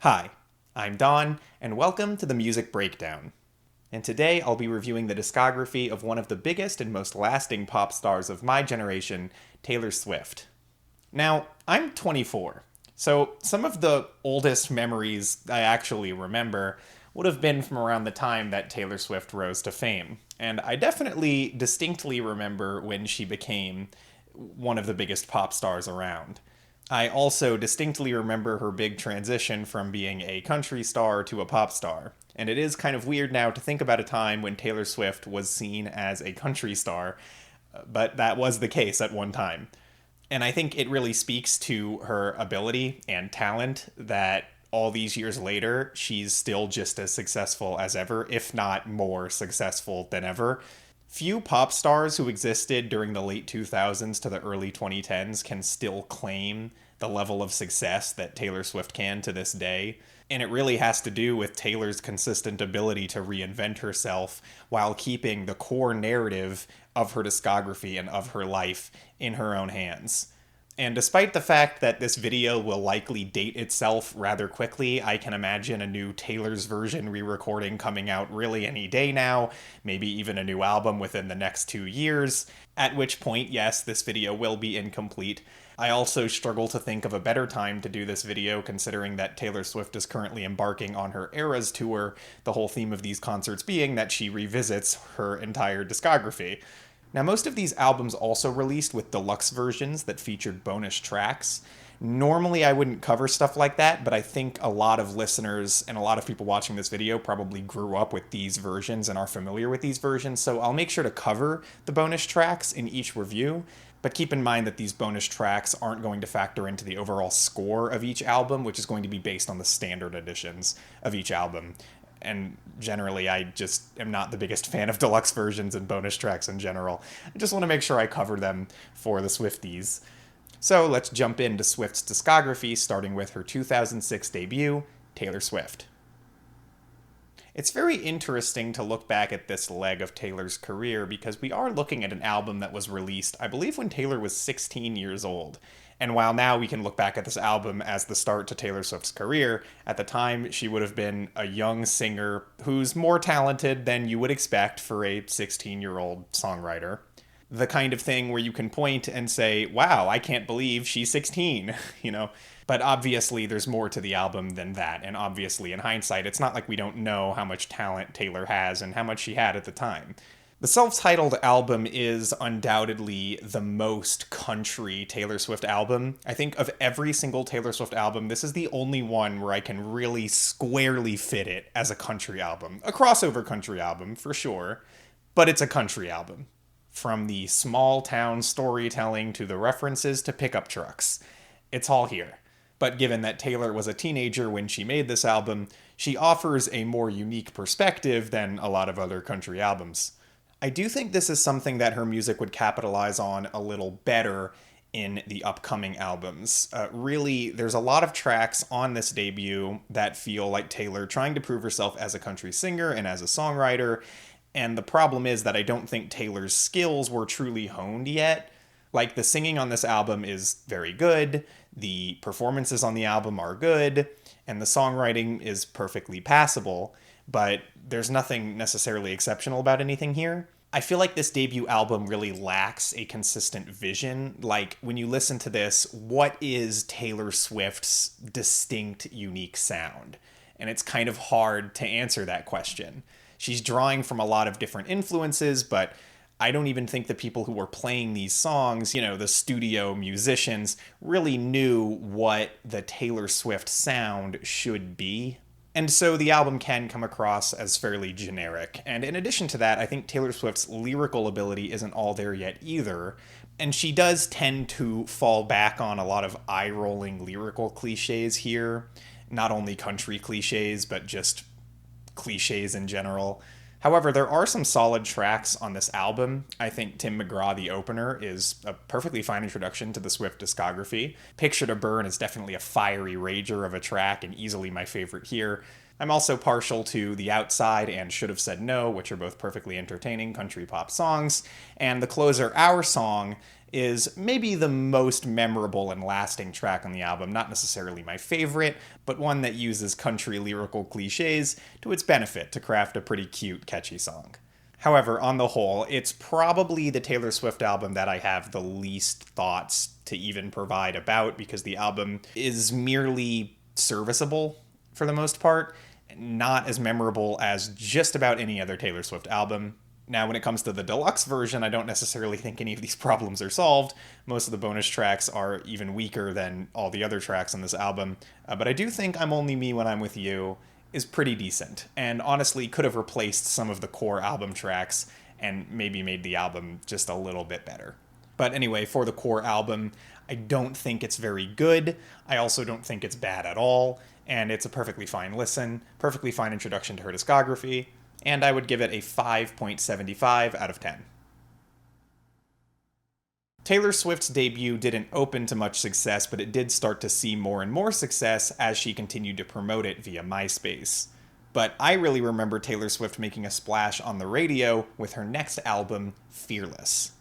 Hi, I'm Don, and welcome to the Music Breakdown. And today I'll be reviewing the discography of one of the biggest and most lasting pop stars of my generation, Taylor Swift. Now, I'm 24, so some of the oldest memories I actually remember would have been from around the time that Taylor Swift rose to fame. And I definitely distinctly remember when she became one of the biggest pop stars around. I also distinctly remember her big transition from being a country star to a pop star. And it is kind of weird now to think about a time when Taylor Swift was seen as a country star, but that was the case at one time. And I think it really speaks to her ability and talent that all these years later, she's still just as successful as ever, if not more successful than ever. Few pop stars who existed during the late 2000s to the early 2010s can still claim the level of success that Taylor Swift can to this day. And it really has to do with Taylor's consistent ability to reinvent herself while keeping the core narrative of her discography and of her life in her own hands. And despite the fact that this video will likely date itself rather quickly, I can imagine a new Taylor's version re-recording coming out really any day now, maybe even a new album within the next 2 years, at which point, yes, this video will be incomplete. I also struggle to think of a better time to do this video considering that Taylor Swift is currently embarking on her Eras tour, the whole theme of these concerts being that she revisits her entire discography. Now, most of these albums also released with deluxe versions that featured bonus tracks. Normally, I wouldn't cover stuff like that, but I think a lot of listeners and a lot of people watching this video probably grew up with these versions and are familiar with these versions, so I'll make sure to cover the bonus tracks in each review. But keep in mind that these bonus tracks aren't going to factor into the overall score of each album, which is going to be based on the standard editions of each album. And generally, I just am not the biggest fan of deluxe versions and bonus tracks in general. I just want to make sure I cover them for the Swifties. So let's jump into Swift's discography, starting with her 2006 debut, Taylor Swift. It's very interesting to look back at this leg of Taylor's career because we are looking at an album that was released, I believe, when Taylor was 16 years old. And while now we can look back at this album as the start to Taylor Swift's career, at the time she would have been a young singer who's more talented than you would expect for a 16-year-old songwriter. The kind of thing where you can point and say, wow, I can't believe she's 16, you know? But obviously there's more to the album than that, and obviously in hindsight, it's not like we don't know how much talent Taylor has and how much she had at the time. The self-titled album is undoubtedly the most country Taylor Swift album. I think of every single Taylor Swift album, this is the only one where I can really squarely fit it as a country album. A crossover country album, for sure, but it's a country album. From the small town storytelling to the references to pickup trucks. It's all here. But given that Taylor was a teenager when she made this album, she offers a more unique perspective than a lot of other country albums. I do think this is something that her music would capitalize on a little better in the upcoming albums. Really, there's a lot of tracks on this debut that feel like Taylor trying to prove herself as a country singer and as a songwriter, and the problem is that I don't think Taylor's skills were truly honed yet. Like, the singing on this album is very good, the performances on the album are good, and the songwriting is perfectly passable, but there's nothing necessarily exceptional about anything here. I feel like this debut album really lacks a consistent vision. Like, when you listen to this, what is Taylor Swift's distinct, unique sound? And it's kind of hard to answer that question. She's drawing from a lot of different influences, but I don't even think the people who were playing these songs, you know, the studio musicians, really knew what the Taylor Swift sound should be. And so the album can come across as fairly generic. And in addition to that, I think Taylor Swift's lyrical ability isn't all there yet either. And she does tend to fall back on a lot of eye-rolling lyrical cliches here. Not only country cliches, but just cliches in general. However, there are some solid tracks on this album. I think Tim McGraw, the opener, is a perfectly fine introduction to the Swift discography. Picture to Burn is definitely a fiery rager of a track and easily my favorite here. I'm also partial to The Outside and Should Have Said No, which are both perfectly entertaining country pop songs. And the closer, Our Song, is maybe the most memorable and lasting track on the album. Not necessarily my favorite, but one that uses country lyrical cliches to its benefit to craft a pretty cute, catchy song. However, on the whole, it's probably the Taylor Swift album that I have the least thoughts to even provide about, because the album is merely serviceable for the most part, not as memorable as just about any other Taylor Swift album. Now, when it comes to the deluxe version, I don't necessarily think any of these problems are solved. Most of the bonus tracks are even weaker than all the other tracks on this album, but I do think I'm Only Me When I'm With You is pretty decent, and honestly could have replaced some of the core album tracks and maybe made the album just a little bit better. But anyway, for the core album, I don't think it's very good. I also don't think it's bad at all, and it's a perfectly fine listen, perfectly fine introduction to her discography, and I would give it a 5.75 out of 10. Taylor Swift's debut didn't open to much success, but it did start to see more and more success as she continued to promote it via MySpace. But I really remember Taylor Swift making a splash on the radio with her next album, Fearless.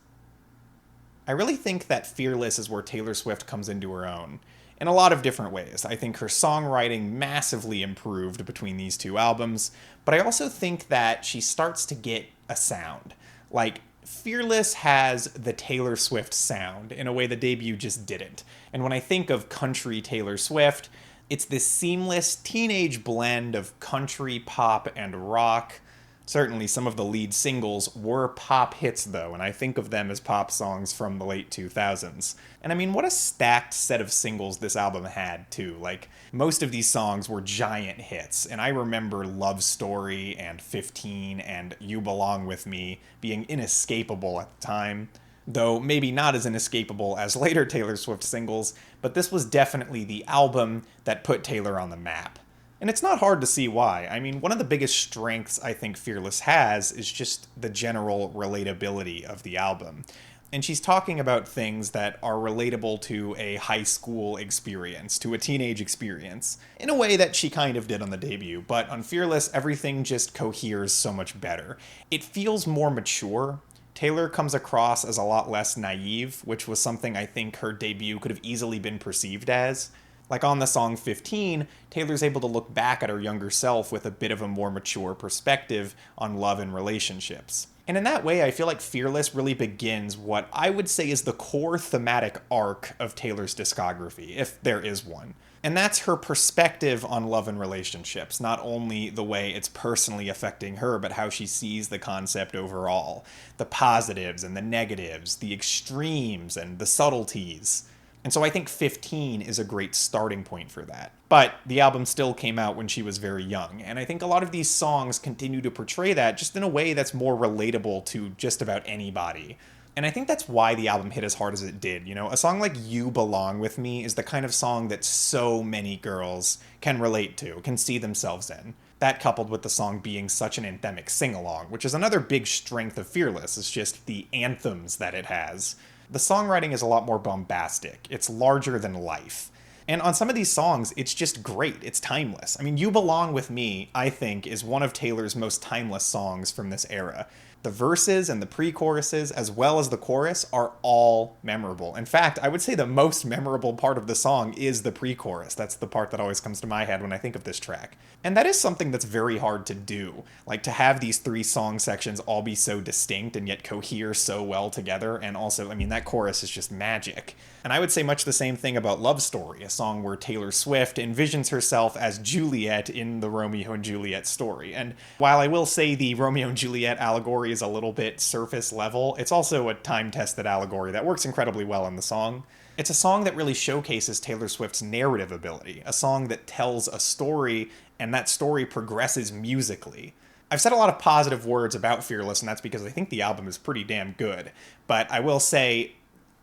I really think that Fearless is where Taylor Swift comes into her own, in a lot of different ways. I think her songwriting massively improved between these two albums, but I also think that she starts to get a sound. Like, Fearless has the Taylor Swift sound in a way the debut just didn't. And when I think of country Taylor Swift, it's this seamless teenage blend of country, pop, and rock. Certainly some of the lead singles were pop hits though, and I think of them as pop songs from the late 2000s. And I mean, what a stacked set of singles this album had too. Like, most of these songs were giant hits, and I remember Love Story and 15 and You Belong With Me being inescapable at the time. Though maybe not as inescapable as later Taylor Swift singles, but this was definitely the album that put Taylor on the map. And it's not hard to see why. I mean, one of the biggest strengths I think Fearless has is just the general relatability of the album. And she's talking about things that are relatable to a high school experience, to a teenage experience, in a way that she kind of did on the debut. But on Fearless, everything just coheres so much better. It feels more mature. Taylor comes across as a lot less naive, which was something I think her debut could have easily been perceived as. Like on the song 15, Taylor's able to look back at her younger self with a bit of a more mature perspective on love and relationships. And in that way, I feel like Fearless really begins what I would say is the core thematic arc of Taylor's discography, if there is one. And that's her perspective on love and relationships, not only the way it's personally affecting her, but how she sees the concept overall. The positives and the negatives, the extremes and the subtleties. And so I think 15 is a great starting point for that. But the album still came out when she was very young, and I think a lot of these songs continue to portray that just in a way that's more relatable to just about anybody. And I think that's why the album hit as hard as it did. You know, a song like You Belong With Me is the kind of song that so many girls can relate to, can see themselves in. That coupled with the song being such an anthemic sing-along, which is another big strength of Fearless, is just the anthems that it has. The songwriting is a lot more bombastic. It's larger than life. And on some of these songs, it's just great. It's timeless. I mean, You Belong With Me, I think, is one of Taylor's most timeless songs from this era. The verses and the pre-choruses, as well as the chorus, are all memorable. In fact, I would say the most memorable part of the song is the pre-chorus. That's the part that always comes to my head when I think of this track. And that is something that's very hard to do. Like, to have these three song sections all be so distinct and yet cohere so well together. And also, I mean, that chorus is just magic. And I would say much the same thing about Love Story, a song where Taylor Swift envisions herself as Juliet in the Romeo and Juliet story. And while I will say the Romeo and Juliet allegory is a little bit surface level, it's also a time-tested allegory that works incredibly well in the song. It's a song that really showcases Taylor Swift's narrative ability, a song that tells a story, and that story progresses musically. I've said a lot of positive words about Fearless, and that's because I think the album is pretty damn good. But I will say,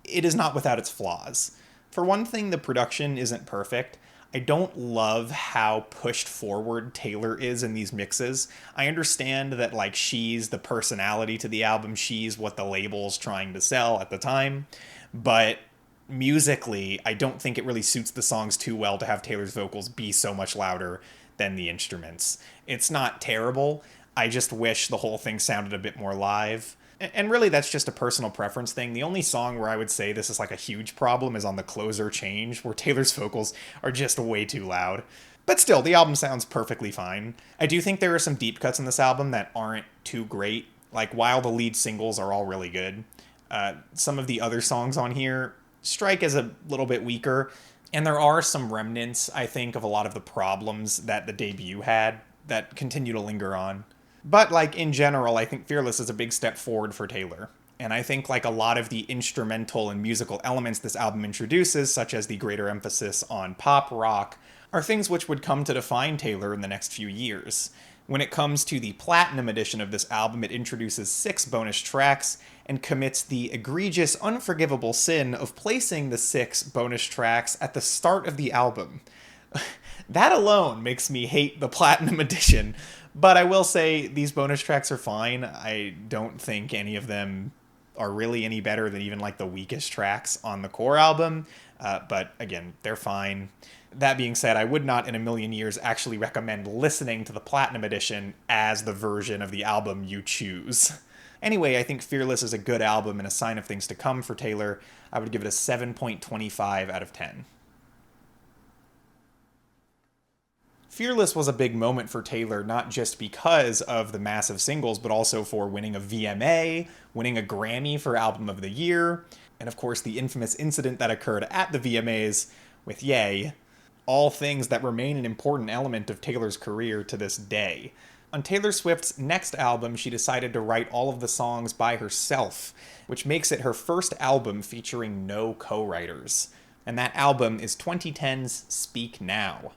it is not without its flaws. For one thing, the production isn't perfect. I don't love how pushed forward Taylor is in these mixes. I understand that, like, she's the personality to the album, she's what the label's trying to sell at the time, but musically, I don't think it really suits the songs too well to have Taylor's vocals be so much louder than the instruments. It's not terrible. I just wish the whole thing sounded a bit more live. And really, that's just a personal preference thing. The only song where I would say this is like a huge problem is on the closer Change, where Taylor's vocals are just way too loud. But still, the album sounds perfectly fine. I do think there are some deep cuts in this album that aren't too great. Like, while the lead singles are all really good, some of the other songs on here strike as a little bit weaker. And there are some remnants, I think, of a lot of the problems that the debut had that continue to linger on. But, like, in general, I think Fearless is a big step forward for Taylor. And I think, like, a lot of the instrumental and musical elements this album introduces, such as the greater emphasis on pop rock, are things which would come to define Taylor in the next few years. When it comes to the platinum edition of this album, it introduces 6 bonus tracks and commits the egregious, unforgivable sin of placing the 6 bonus tracks at the start of the album. That alone makes me hate the platinum edition, but I will say these bonus tracks are fine. I don't think any of them are really any better than even like the weakest tracks on the core album, but again, they're fine. That being said, I would not in a million years actually recommend listening to the Platinum Edition as the version of the album you choose. Anyway, I think Fearless is a good album and a sign of things to come for Taylor. I would give it a 7.25 out of 10. Fearless was a big moment for Taylor, not just because of the massive singles, but also for winning a VMA, winning a Grammy for Album of the Year, and of course the infamous incident that occurred at the VMAs with Ye. All things that remain an important element of Taylor's career to this day. On Taylor Swift's next album, she decided to write all of the songs by herself, which makes it her first album featuring no co-writers. And that album is 2010's Speak Now.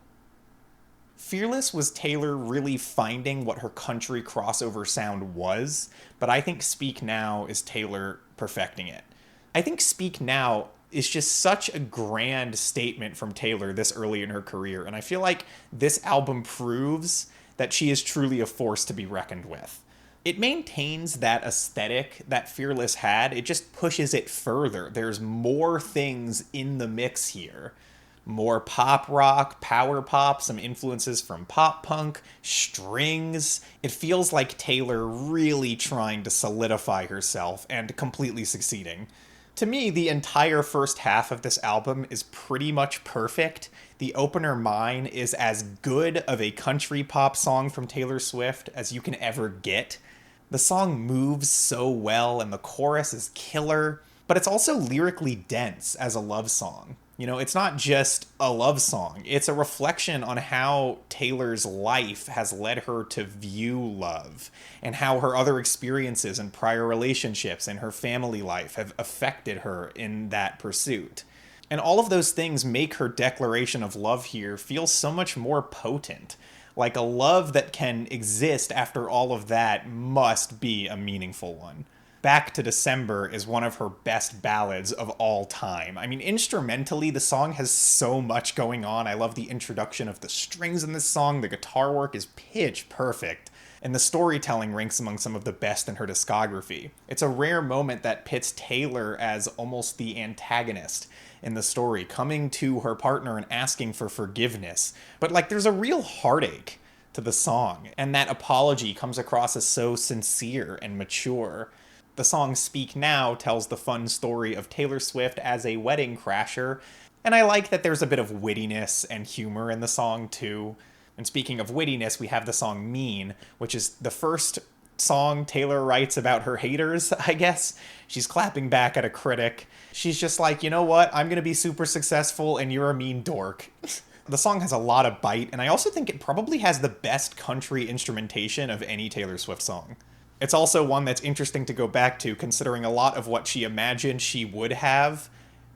Fearless was Taylor really finding what her country crossover sound was, but I think Speak Now is Taylor perfecting it. I think Speak Now is just such a grand statement from Taylor this early in her career, and I feel like this album proves that she is truly a force to be reckoned with. It maintains that aesthetic that Fearless had, it just pushes it further. There's more things in the mix here. More pop rock, power pop, some influences from pop punk, strings. It feels like Taylor really trying to solidify herself and completely succeeding. To me, the entire first half of this album is pretty much perfect. The opener, Mine, is as good of a country pop song from Taylor Swift as you can ever get. The song moves so well and the chorus is killer, but it's also lyrically dense as a love song. You know, it's not just a love song. It's a reflection on how Taylor's life has led her to view love and how her other experiences and prior relationships and her family life have affected her in that pursuit. And all of those things make her declaration of love here feel so much more potent. Like a love that can exist after all of that must be a meaningful one. Back to December is one of her best ballads of all time. I mean, instrumentally, the song has so much going on. I love the introduction of the strings in this song. The guitar work is pitch perfect. And the storytelling ranks among some of the best in her discography. It's a rare moment that pits Taylor as almost the antagonist in the story, coming to her partner and asking for forgiveness. But, like, there's a real heartache to the song, and that apology comes across as so sincere and mature. The song Speak Now tells the fun story of Taylor Swift as a wedding crasher, and I like that there's a bit of wittiness and humor in the song too. And speaking of wittiness, we have the song Mean, which is the first song Taylor writes about her haters, I guess. She's clapping back at a critic. She's just like, you know what, I'm gonna be super successful and you're a mean dork. The song has a lot of bite, and I also think it probably has the best country instrumentation of any Taylor Swift song. It's also one that's interesting to go back to, considering a lot of what she imagined she would have,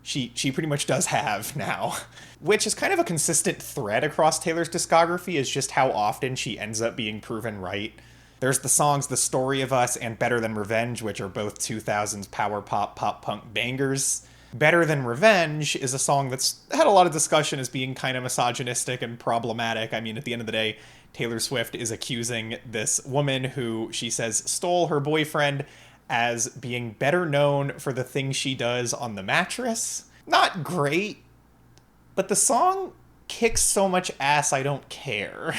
she pretty much does have now. Which is kind of a consistent thread across Taylor's discography, is just how often she ends up being proven right. There's the songs The Story of Us and Better Than Revenge, which are both 2000s power pop, pop punk bangers. Better Than Revenge is a song that's had a lot of discussion as being kind of misogynistic and problematic. I mean, at the end of the day, Taylor Swift is accusing this woman who she says stole her boyfriend as being better known for the things she does on the mattress. Not great, but the song kicks so much ass I don't care.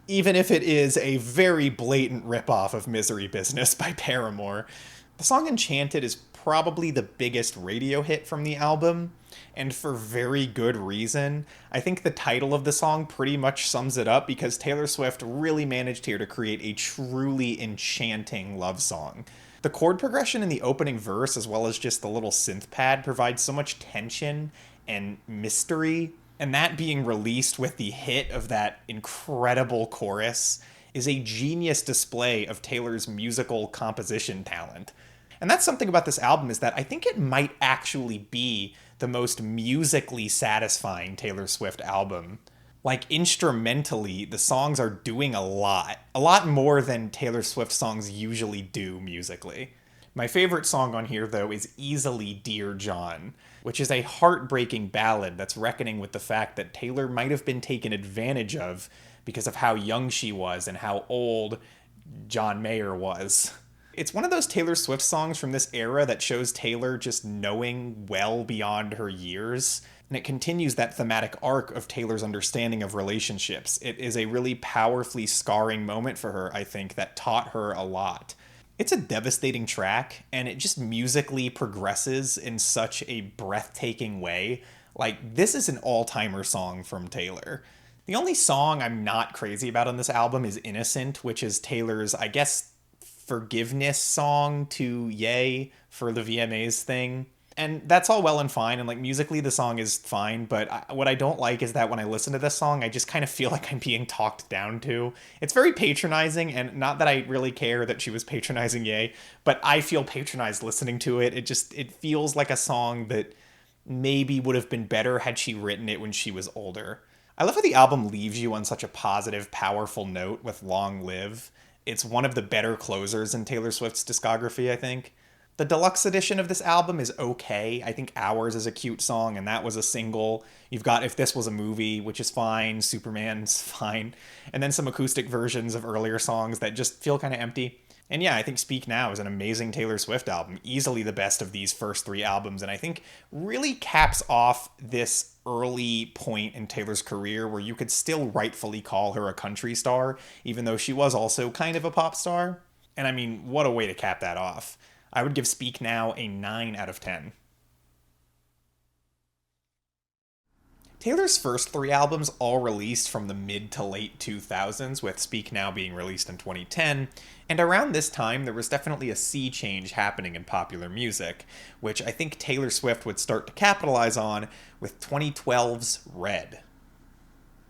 Even if it is a very blatant ripoff of Misery Business by Paramore. The song Enchanted is probably the biggest radio hit from the album, and for very good reason. I think the title of the song pretty much sums it up because Taylor Swift really managed here to create a truly enchanting love song. The chord progression in the opening verse, as well as just the little synth pad, provides so much tension and mystery, and that being released with the hit of that incredible chorus is a genius display of Taylor's musical composition talent. And that's something about this album, is that I think it might actually be the most musically satisfying Taylor Swift album. Like, instrumentally, the songs are doing a lot more than Taylor Swift songs usually do musically. My favorite song on here, though, is easily Dear John, which is a heartbreaking ballad that's reckoning with the fact that Taylor might have been taken advantage of because of how young she was and how old John Mayer was. It's one of those Taylor Swift songs from this era that shows Taylor just knowing well beyond her years, and it continues that thematic arc of Taylor's understanding of relationships. It is a really powerfully scarring moment for her, I think, that taught her a lot. It's a devastating track, and it just musically progresses in such a breathtaking way. Like, this is an all-timer song from Taylor. The only song I'm not crazy about on this album is Innocent, which is Taylor's, I guess, forgiveness song to Ye for the VMAs thing. And that's all well and fine, and like musically the song is fine, but what I don't like is that when I listen to this song, I just kind of feel like I'm being talked down to. It's very patronizing, and not that I really care that she was patronizing Ye, but I feel patronized listening to it. It feels like a song that maybe would have been better had she written it when she was older. I love how the album leaves you on such a positive, powerful note with Long Live. It's one of the better closers in Taylor Swift's discography, I think. The deluxe edition of this album is okay. I think Hours is a cute song, and that was a single. You've got If This Was a Movie, which is fine. Superman's fine. And then some acoustic versions of earlier songs that just feel kind of empty. And yeah, I think Speak Now is an amazing Taylor Swift album, easily the best of these first three albums, and I think really caps off this early point in Taylor's career where you could still rightfully call her a country star, even though she was also kind of a pop star. And I mean, what a way to cap that off. I would give Speak Now a 9 out of 10. Taylor's first three albums all released from the mid to late 2000s, with Speak Now being released in 2010, and around this time there was definitely a sea change happening in popular music, which I think Taylor Swift would start to capitalize on with 2012's Red.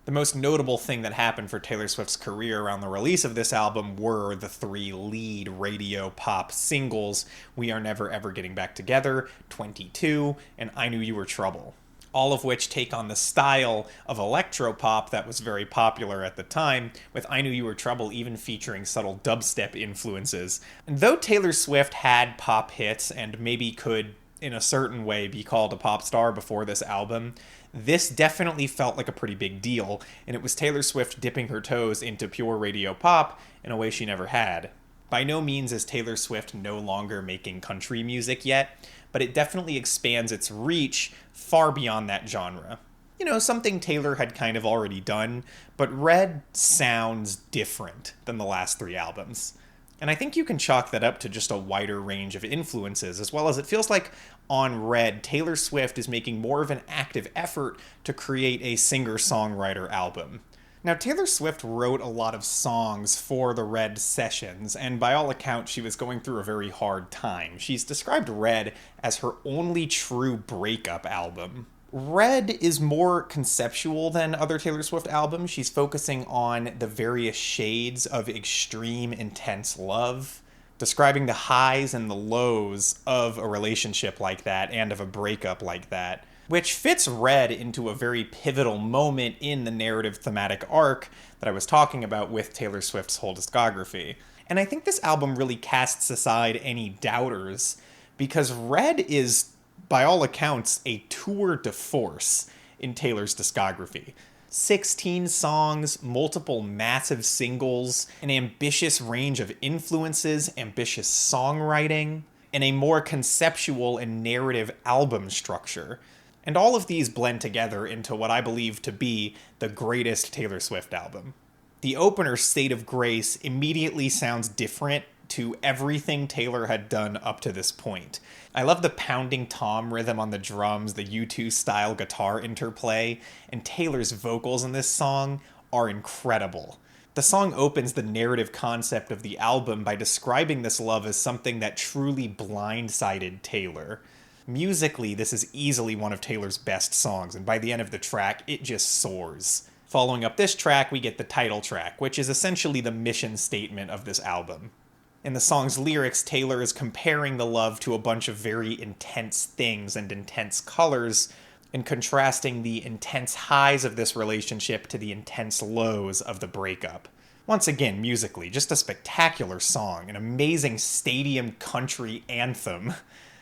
The most notable thing that happened for Taylor Swift's career around the release of this album were the three lead radio pop singles, We Are Never Ever Getting Back Together, 22, and I Knew You Were Trouble. All of which take on the style of electropop that was very popular at the time, with I Knew You Were Trouble even featuring subtle dubstep influences. And though Taylor Swift had pop hits and maybe could, in a certain way, be called a pop star before this album, this definitely felt like a pretty big deal, and it was Taylor Swift dipping her toes into pure radio pop in a way she never had. By no means is Taylor Swift no longer making country music yet, but it definitely expands its reach far beyond that genre. You know, something Taylor had kind of already done, but Red sounds different than the last three albums. And I think you can chalk that up to just a wider range of influences, as well as it feels like on Red, Taylor Swift is making more of an active effort to create a singer-songwriter album. Now, Taylor Swift wrote a lot of songs for the Red sessions, and by all accounts, she was going through a very hard time. She's described Red as her only true breakup album. Red is more conceptual than other Taylor Swift albums. She's focusing on the various shades of extreme, intense love, describing the highs and the lows of a relationship like that and of a breakup like that, which fits Red into a very pivotal moment in the narrative thematic arc that I was talking about with Taylor Swift's whole discography. And I think this album really casts aside any doubters, because Red is, by all accounts, a tour de force in Taylor's discography. 16 songs, multiple massive singles, an ambitious range of influences, ambitious songwriting, and a more conceptual and narrative album structure. And all of these blend together into what I believe to be the greatest Taylor Swift album. The opener, State of Grace, immediately sounds different to everything Taylor had done up to this point. I love the pounding tom rhythm on the drums, the U2 style guitar interplay, and Taylor's vocals in this song are incredible. The song opens the narrative concept of the album by describing this love as something that truly blindsided Taylor. Musically, this is easily one of Taylor's best songs, and by the end of the track, it just soars. Following up this track, we get the title track, which is essentially the mission statement of this album. In the song's lyrics, Taylor is comparing the love to a bunch of very intense things and intense colors, and contrasting the intense highs of this relationship to the intense lows of the breakup. Once again, musically, just a spectacular song, an amazing stadium country anthem.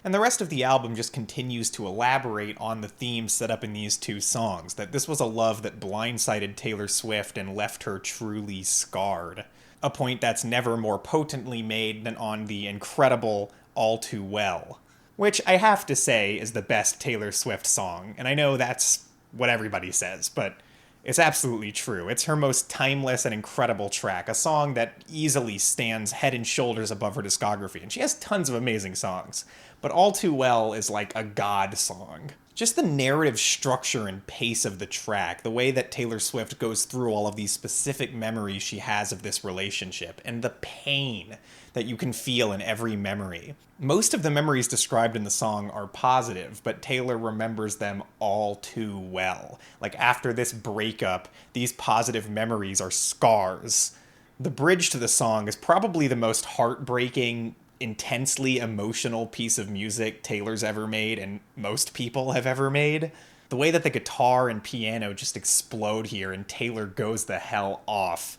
And the rest of the album just continues to elaborate on the themes set up in these two songs, that this was a love that blindsided Taylor Swift and left her truly scarred. A point that's never more potently made than on the incredible All Too Well, which I have to say is the best Taylor Swift song, and I know that's what everybody says, but it's absolutely true. It's her most timeless and incredible track, a song that easily stands head and shoulders above her discography, and she has tons of amazing songs, but All Too Well is like a god song. Just the narrative structure and pace of the track, the way that Taylor Swift goes through all of these specific memories she has of this relationship, and the pain that you can feel in every memory. Most of the memories described in the song are positive, but Taylor remembers them all too well. Like, after this breakup, these positive memories are scars. The bridge to the song is probably the most heartbreaking, intensely emotional piece of music Taylor's ever made, and most people have ever made. The way that the guitar and piano just explode here and Taylor goes the hell off.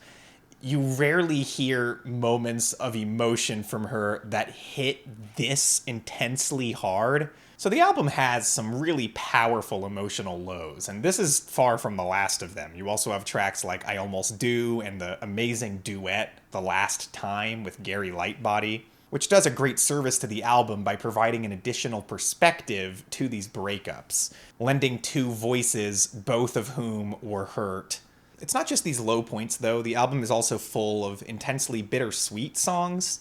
You rarely hear moments of emotion from her that hit this intensely hard. So the album has some really powerful emotional lows, and this is far from the last of them. You also have tracks like I Almost Do and the amazing duet The Last Time with Gary Lightbody, which does a great service to the album by providing an additional perspective to these breakups, lending two voices, both of whom were hurt. It's not just these low points, though. The album is also full of intensely bittersweet songs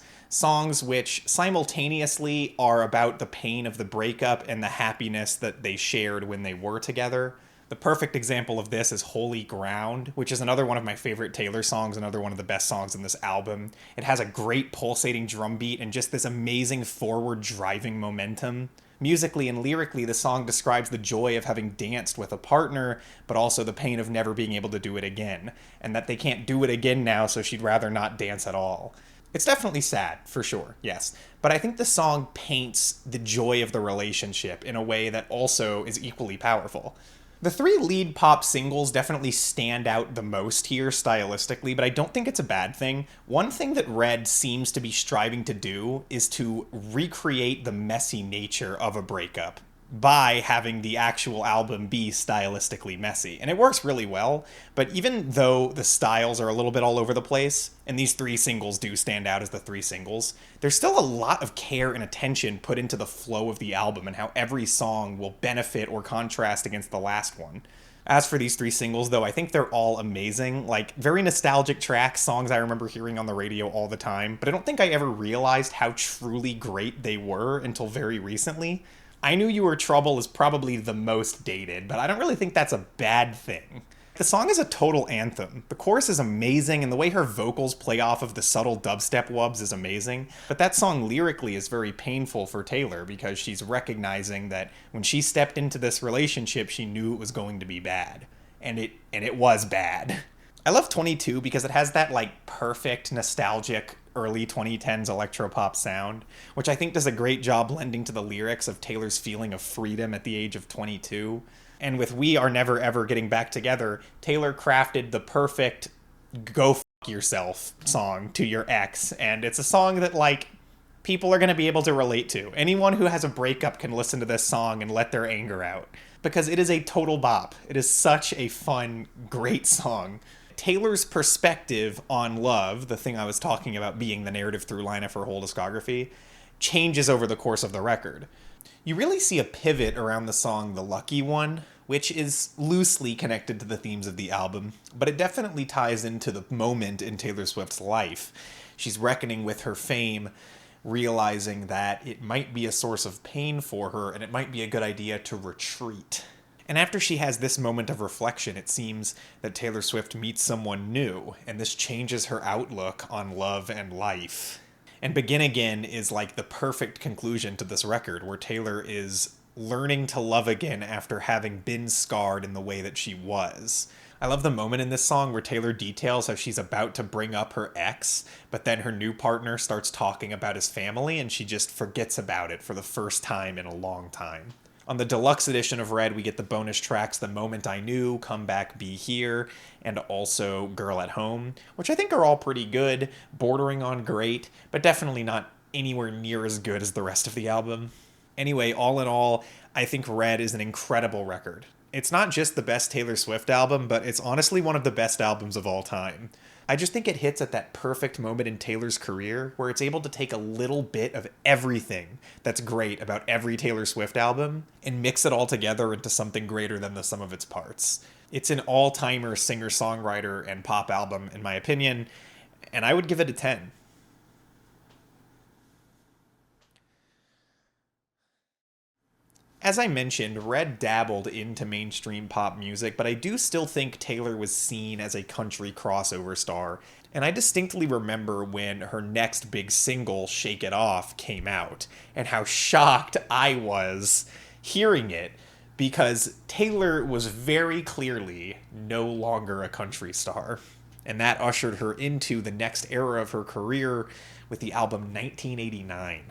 which simultaneously are about the pain of the breakup and the happiness that they shared when they were together. The perfect example of this is Holy Ground, which is another one of my favorite Taylor songs, another one of the best songs in this album. It has a great pulsating drum beat and just this amazing forward driving momentum. Musically and lyrically, the song describes the joy of having danced with a partner, but also the pain of never being able to do it again, and that they can't do it again now, so she'd rather not dance at all. It's definitely sad, for sure, yes, but I think the song paints the joy of the relationship in a way that also is equally powerful. The three lead pop singles definitely stand out the most here stylistically, but I don't think it's a bad thing. One thing that Red seems to be striving to do is to recreate the messy nature of a breakup by having the actual album be stylistically messy. And it works really well, but even though the styles are a little bit all over the place, and these three singles do stand out as the three singles, there's still a lot of care and attention put into the flow of the album and how every song will benefit or contrast against the last one. As for these three singles, though, I think they're all amazing. Like, very nostalgic tracks, songs I remember hearing on the radio all the time, but I don't think I ever realized how truly great they were until very recently. I Knew You Were Trouble is probably the most dated, but I don't really think that's a bad thing. The song is a total anthem. The chorus is amazing, and the way her vocals play off of the subtle dubstep wubs is amazing, but that song lyrically is very painful for Taylor because she's recognizing that when she stepped into this relationship, she knew it was going to be bad. And it was bad. I love 22 because it has that, like, perfect, nostalgic, early 2010s electropop sound, which I think does a great job lending to the lyrics of Taylor's feeling of freedom at the age of 22. And with We Are Never Ever Getting Back Together, Taylor crafted the perfect go f*** yourself song to your ex, and it's a song that, like, people are going to be able to relate to. Anyone who has a breakup can listen to this song and let their anger out, because it is a total bop. It is such a fun, great song. Taylor's perspective on love, the thing I was talking about being the narrative through line of her whole discography, changes over the course of the record. You really see a pivot around the song The Lucky One, which is loosely connected to the themes of the album, but it definitely ties into the moment in Taylor Swift's life. She's reckoning with her fame, realizing that it might be a source of pain for her and it might be a good idea to retreat. And after she has this moment of reflection, it seems that Taylor Swift meets someone new, and this changes her outlook on love and life. And Begin Again is like the perfect conclusion to this record, where Taylor is learning to love again after having been scarred in the way that she was. I love the moment in this song where Taylor details how she's about to bring up her ex, but then her new partner starts talking about his family and she just forgets about it for the first time in a long time. On the deluxe edition of Red, we get the bonus tracks The Moment I Knew, Come Back, Be Here, and also Girl at Home, which I think are all pretty good, bordering on great, but definitely not anywhere near as good as the rest of the album. Anyway, all in all, I think Red is an incredible record. It's not just the best Taylor Swift album, but it's honestly one of the best albums of all time. I just think it hits at that perfect moment in Taylor's career where it's able to take a little bit of everything that's great about every Taylor Swift album and mix it all together into something greater than the sum of its parts. It's an all-timer singer-songwriter and pop album, in my opinion, and I would give it a 10. As I mentioned, Red dabbled into mainstream pop music, but I do still think Taylor was seen as a country crossover star, and I distinctly remember when her next big single, Shake It Off, came out, and how shocked I was hearing it, because Taylor was very clearly no longer a country star, and that ushered her into the next era of her career with the album 1989.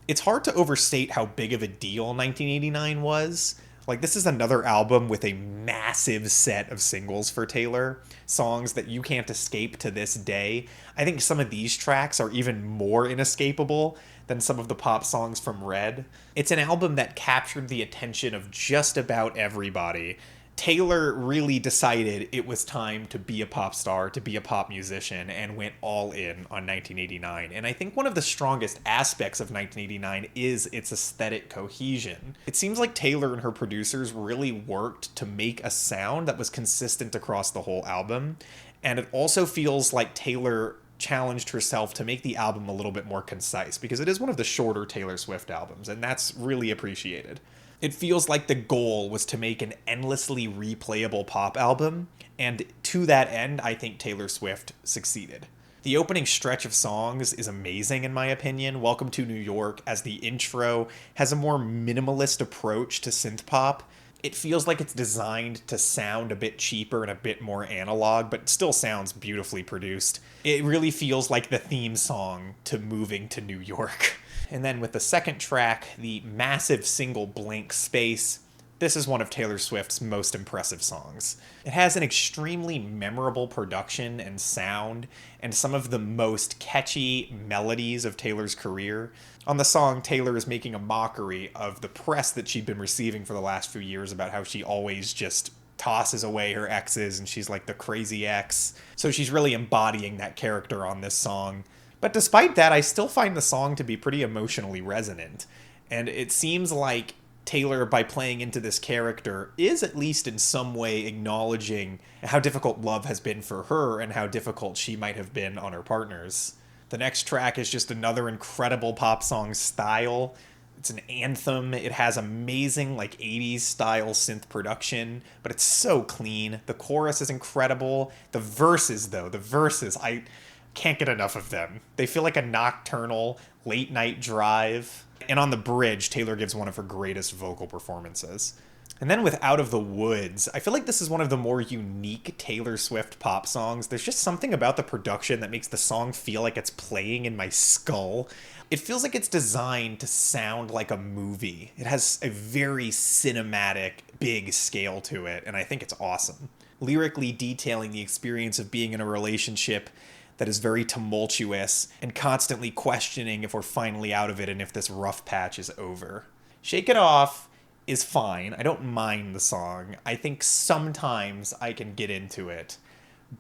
It's hard to overstate how big of a deal 1989 was. Like, this is another album with a massive set of singles for Taylor, songs that you can't escape to this day. I think some of these tracks are even more inescapable than some of the pop songs from Red. It's an album that captured the attention of just about everybody. Taylor really decided it was time to be a pop star, to be a pop musician, and went all in on 1989. And I think one of the strongest aspects of 1989 is its aesthetic cohesion. It seems like Taylor and her producers really worked to make a sound that was consistent across the whole album. And it also feels like Taylor challenged herself to make the album a little bit more concise, because it is one of the shorter Taylor Swift albums, and that's really appreciated. It feels like the goal was to make an endlessly replayable pop album, and to that end, I think Taylor Swift succeeded. The opening stretch of songs is amazing in my opinion. Welcome to New York, as the intro has a more minimalist approach to synth pop. It feels like it's designed to sound a bit cheaper and a bit more analog, but still sounds beautifully produced. It really feels like the theme song to Moving to New York. And then with the second track, the massive single Blank Space, this is one of Taylor Swift's most impressive songs. It has an extremely memorable production and sound, and some of the most catchy melodies of Taylor's career. On the song, Taylor is making a mockery of the press that she'd been receiving for the last few years about how she always just tosses away her exes and she's like the crazy ex. So she's really embodying that character on this song. But despite that, I still find the song to be pretty emotionally resonant. And it seems like Taylor, by playing into this character, is at least in some way acknowledging how difficult love has been for her and how difficult she might have been on her partners. The next track is just another incredible pop song style. It's an anthem. It has amazing, 80s style synth production, but it's so clean. The chorus is incredible. The verses, I can't get enough of them. They feel like a nocturnal, late night drive. And on the bridge, Taylor gives one of her greatest vocal performances. And then with Out of the Woods, I feel like this is one of the more unique Taylor Swift pop songs. There's just something about the production that makes the song feel like it's playing in my skull. It feels like it's designed to sound like a movie. It has a very cinematic, big scale to it, and I think it's awesome. Lyrically detailing the experience of being in a relationship that is very tumultuous and constantly questioning if we're finally out of it and if this rough patch is over. Shake It Off is fine. I don't mind the song. I think sometimes I can get into it,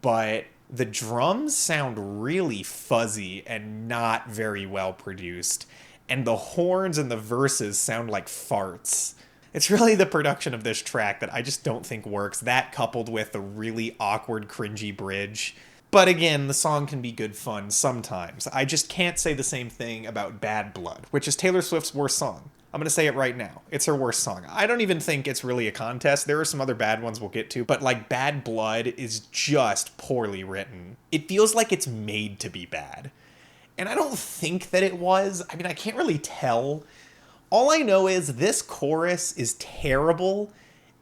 but the drums sound really fuzzy and not very well produced, and the horns and the verses sound like farts. It's really the production of this track that I just don't think works. That coupled with the really awkward, cringy bridge. But again, the song can be good fun sometimes. I just can't say the same thing about Bad Blood, which is Taylor Swift's worst song. I'm going to say it right now. It's her worst song. I don't even think it's really a contest. There are some other bad ones we'll get to, but like Bad Blood is just poorly written. It feels like it's made to be bad. And I don't think that it was. I mean, I can't really tell. All I know is this chorus is terrible,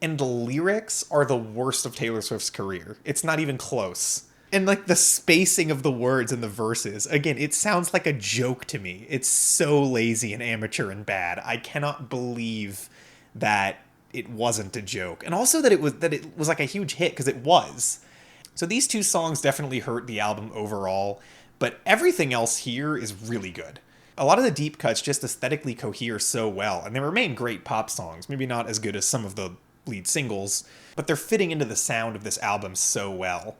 and the lyrics are the worst of Taylor Swift's career. It's not even close. And like the spacing of the words in the verses, again, it sounds like a joke to me. It's so lazy and amateur and bad. I cannot believe that it wasn't a joke. And also that it was like a huge hit, because it was. So these two songs definitely hurt the album overall, but everything else here is really good. A lot of the deep cuts just aesthetically cohere so well, and they remain great pop songs. Maybe not as good as some of the lead singles, but they're fitting into the sound of this album so well.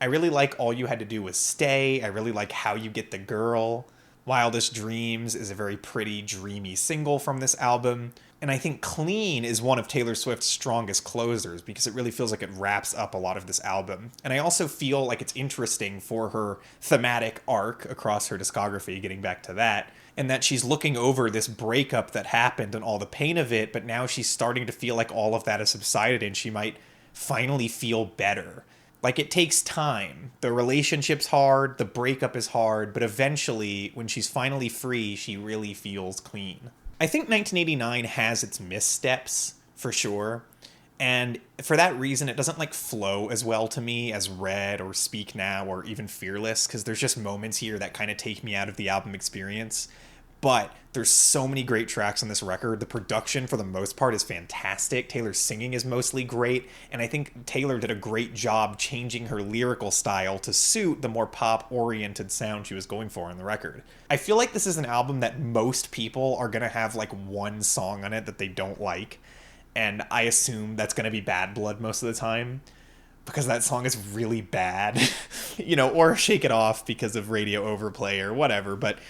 I really like All You Had to Do Was Stay. I really like How You Get the Girl. Wildest Dreams is a very pretty, dreamy single from this album. And I think Clean is one of Taylor Swift's strongest closers, because it really feels like it wraps up a lot of this album. And I also feel like it's interesting for her thematic arc across her discography, getting back to that, and that she's looking over this breakup that happened and all the pain of it, but now she's starting to feel like all of that has subsided and she might finally feel better. Like, it takes time. The relationship's hard, the breakup is hard, but eventually, when she's finally free, she really feels clean. I think 1989 has its missteps, for sure, and for that reason, it doesn't, like, flow as well to me as Red or Speak Now or even Fearless, because there's just moments here that kind of take me out of the album experience. But there's so many great tracks on this record. The production, for the most part, is fantastic. Taylor's singing is mostly great, and I think Taylor did a great job changing her lyrical style to suit the more pop-oriented sound she was going for on the record. I feel like this is an album that most people are going to have, like, one song on it that they don't like, and I assume that's going to be Bad Blood most of the time, because that song is really bad, or Shake It Off because of radio overplay or whatever, but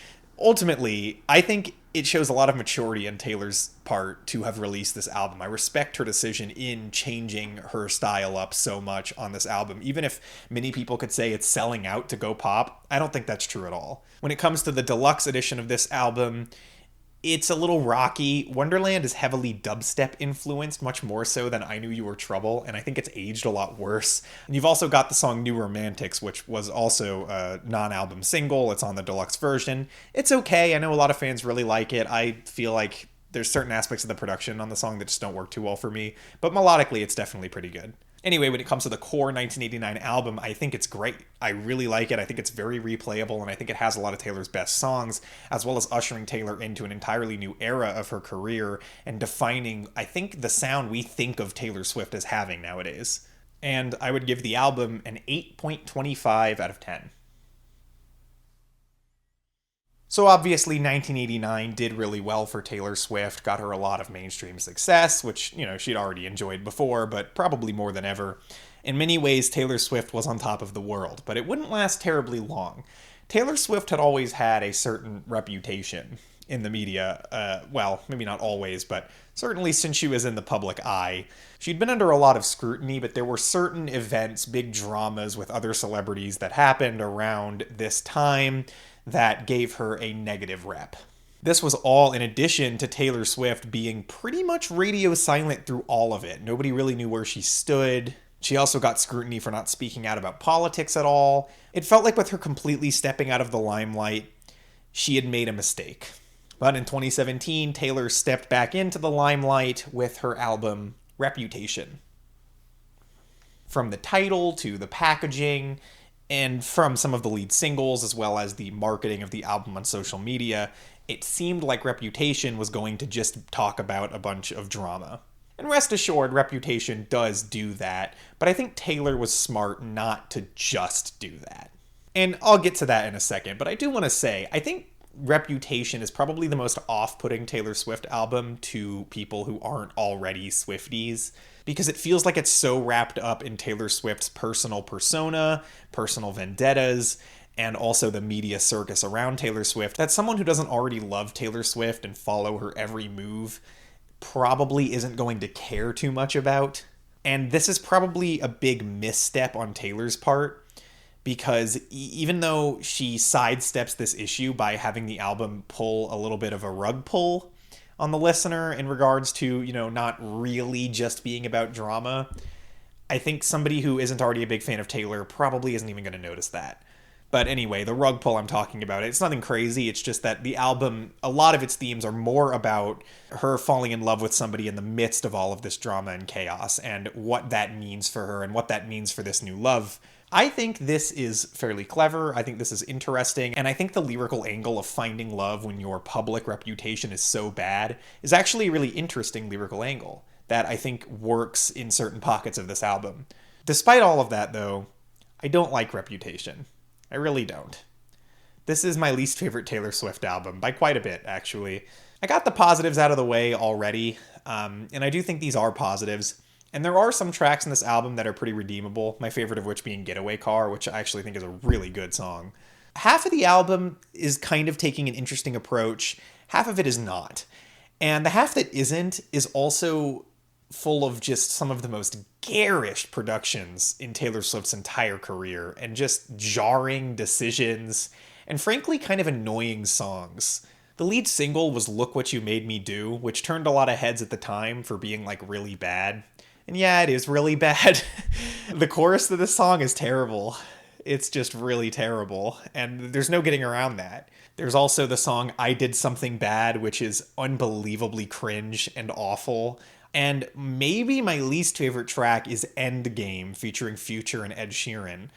ultimately, I think it shows a lot of maturity on Taylor's part to have released this album. I respect her decision in changing her style up so much on this album. Even if many people could say it's selling out to go pop, I don't think that's true at all. When it comes to the deluxe edition of this album, it's a little rocky. Wonderland is heavily dubstep influenced, much more so than I Knew You Were Trouble, and I think it's aged a lot worse. And you've also got the song New Romantics, which was also a non-album single. It's on the deluxe version. It's okay. I know a lot of fans really like it. I feel like there's certain aspects of the production on the song that just don't work too well for me, but melodically it's definitely pretty good. Anyway, when it comes to the core 1989 album, I think it's great. I really like it. I think it's very replayable, and I think it has a lot of Taylor's best songs, as well as ushering Taylor into an entirely new era of her career and defining, I think, the sound we think of Taylor Swift as having nowadays. And I would give the album an 8.25 out of 10. So obviously 1989 did really well for Taylor Swift, got her a lot of mainstream success, which, she'd already enjoyed before, but probably more than ever. In many ways, Taylor Swift was on top of the world, but it wouldn't last terribly long. Taylor Swift had always had a certain reputation in the media, well, maybe not always, but certainly since she was in the public eye. She'd been under a lot of scrutiny, but there were certain events, big dramas with other celebrities that happened around this time that gave her a negative rep. This was all in addition to Taylor Swift being pretty much radio silent through all of it. Nobody really knew where she stood. She also got scrutiny for not speaking out about politics at all. It felt like with her completely stepping out of the limelight, she had made a mistake. But in 2017, Taylor stepped back into the limelight with her album Reputation. From the title to the packaging, and from some of the lead singles, as well as the marketing of the album on social media, it seemed like Reputation was going to just talk about a bunch of drama. And rest assured, Reputation does do that, but I think Taylor was smart not to just do that. And I'll get to that in a second, but I do want to say, I think Reputation is probably the most off-putting Taylor Swift album to people who aren't already Swifties, because it feels like it's so wrapped up in Taylor Swift's personal persona, personal vendettas, and also the media circus around Taylor Swift, that someone who doesn't already love Taylor Swift and follow her every move probably isn't going to care too much about. And this is probably a big misstep on Taylor's part, because even though she sidesteps this issue by having the album pull a little bit of a rug pull on the listener in regards to, not really just being about drama, I think somebody who isn't already a big fan of Taylor probably isn't even going to notice that. But anyway, the rug pull I'm talking about, it's nothing crazy. It's just that the album, a lot of its themes are more about her falling in love with somebody in the midst of all of this drama and chaos, and what that means for her and what that means for this new love. I think this is fairly clever. I think this is interesting. And I think the lyrical angle of finding love when your public reputation is so bad is actually a really interesting lyrical angle that I think works in certain pockets of this album. Despite all of that, though, I don't like Reputation. I really don't. This is my least favorite Taylor Swift album, by quite a bit, actually. I got the positives out of the way already, and I do think these are positives. And there are some tracks in this album that are pretty redeemable, my favorite of which being Getaway Car, which I actually think is a really good song. Half of the album is kind of taking an interesting approach, half of it is not. And the half that isn't is also full of just some of the most garish productions in Taylor Swift's entire career, and just jarring decisions, and frankly kind of annoying songs. The lead single was Look What You Made Me Do, which turned a lot of heads at the time for being really bad. And yeah, it is really bad. The chorus of this song is terrible. It's just really terrible, and there's no getting around that. There's also the song I Did Something Bad, which is unbelievably cringe and awful. And maybe my least favorite track is Endgame, featuring Future and Ed Sheeran.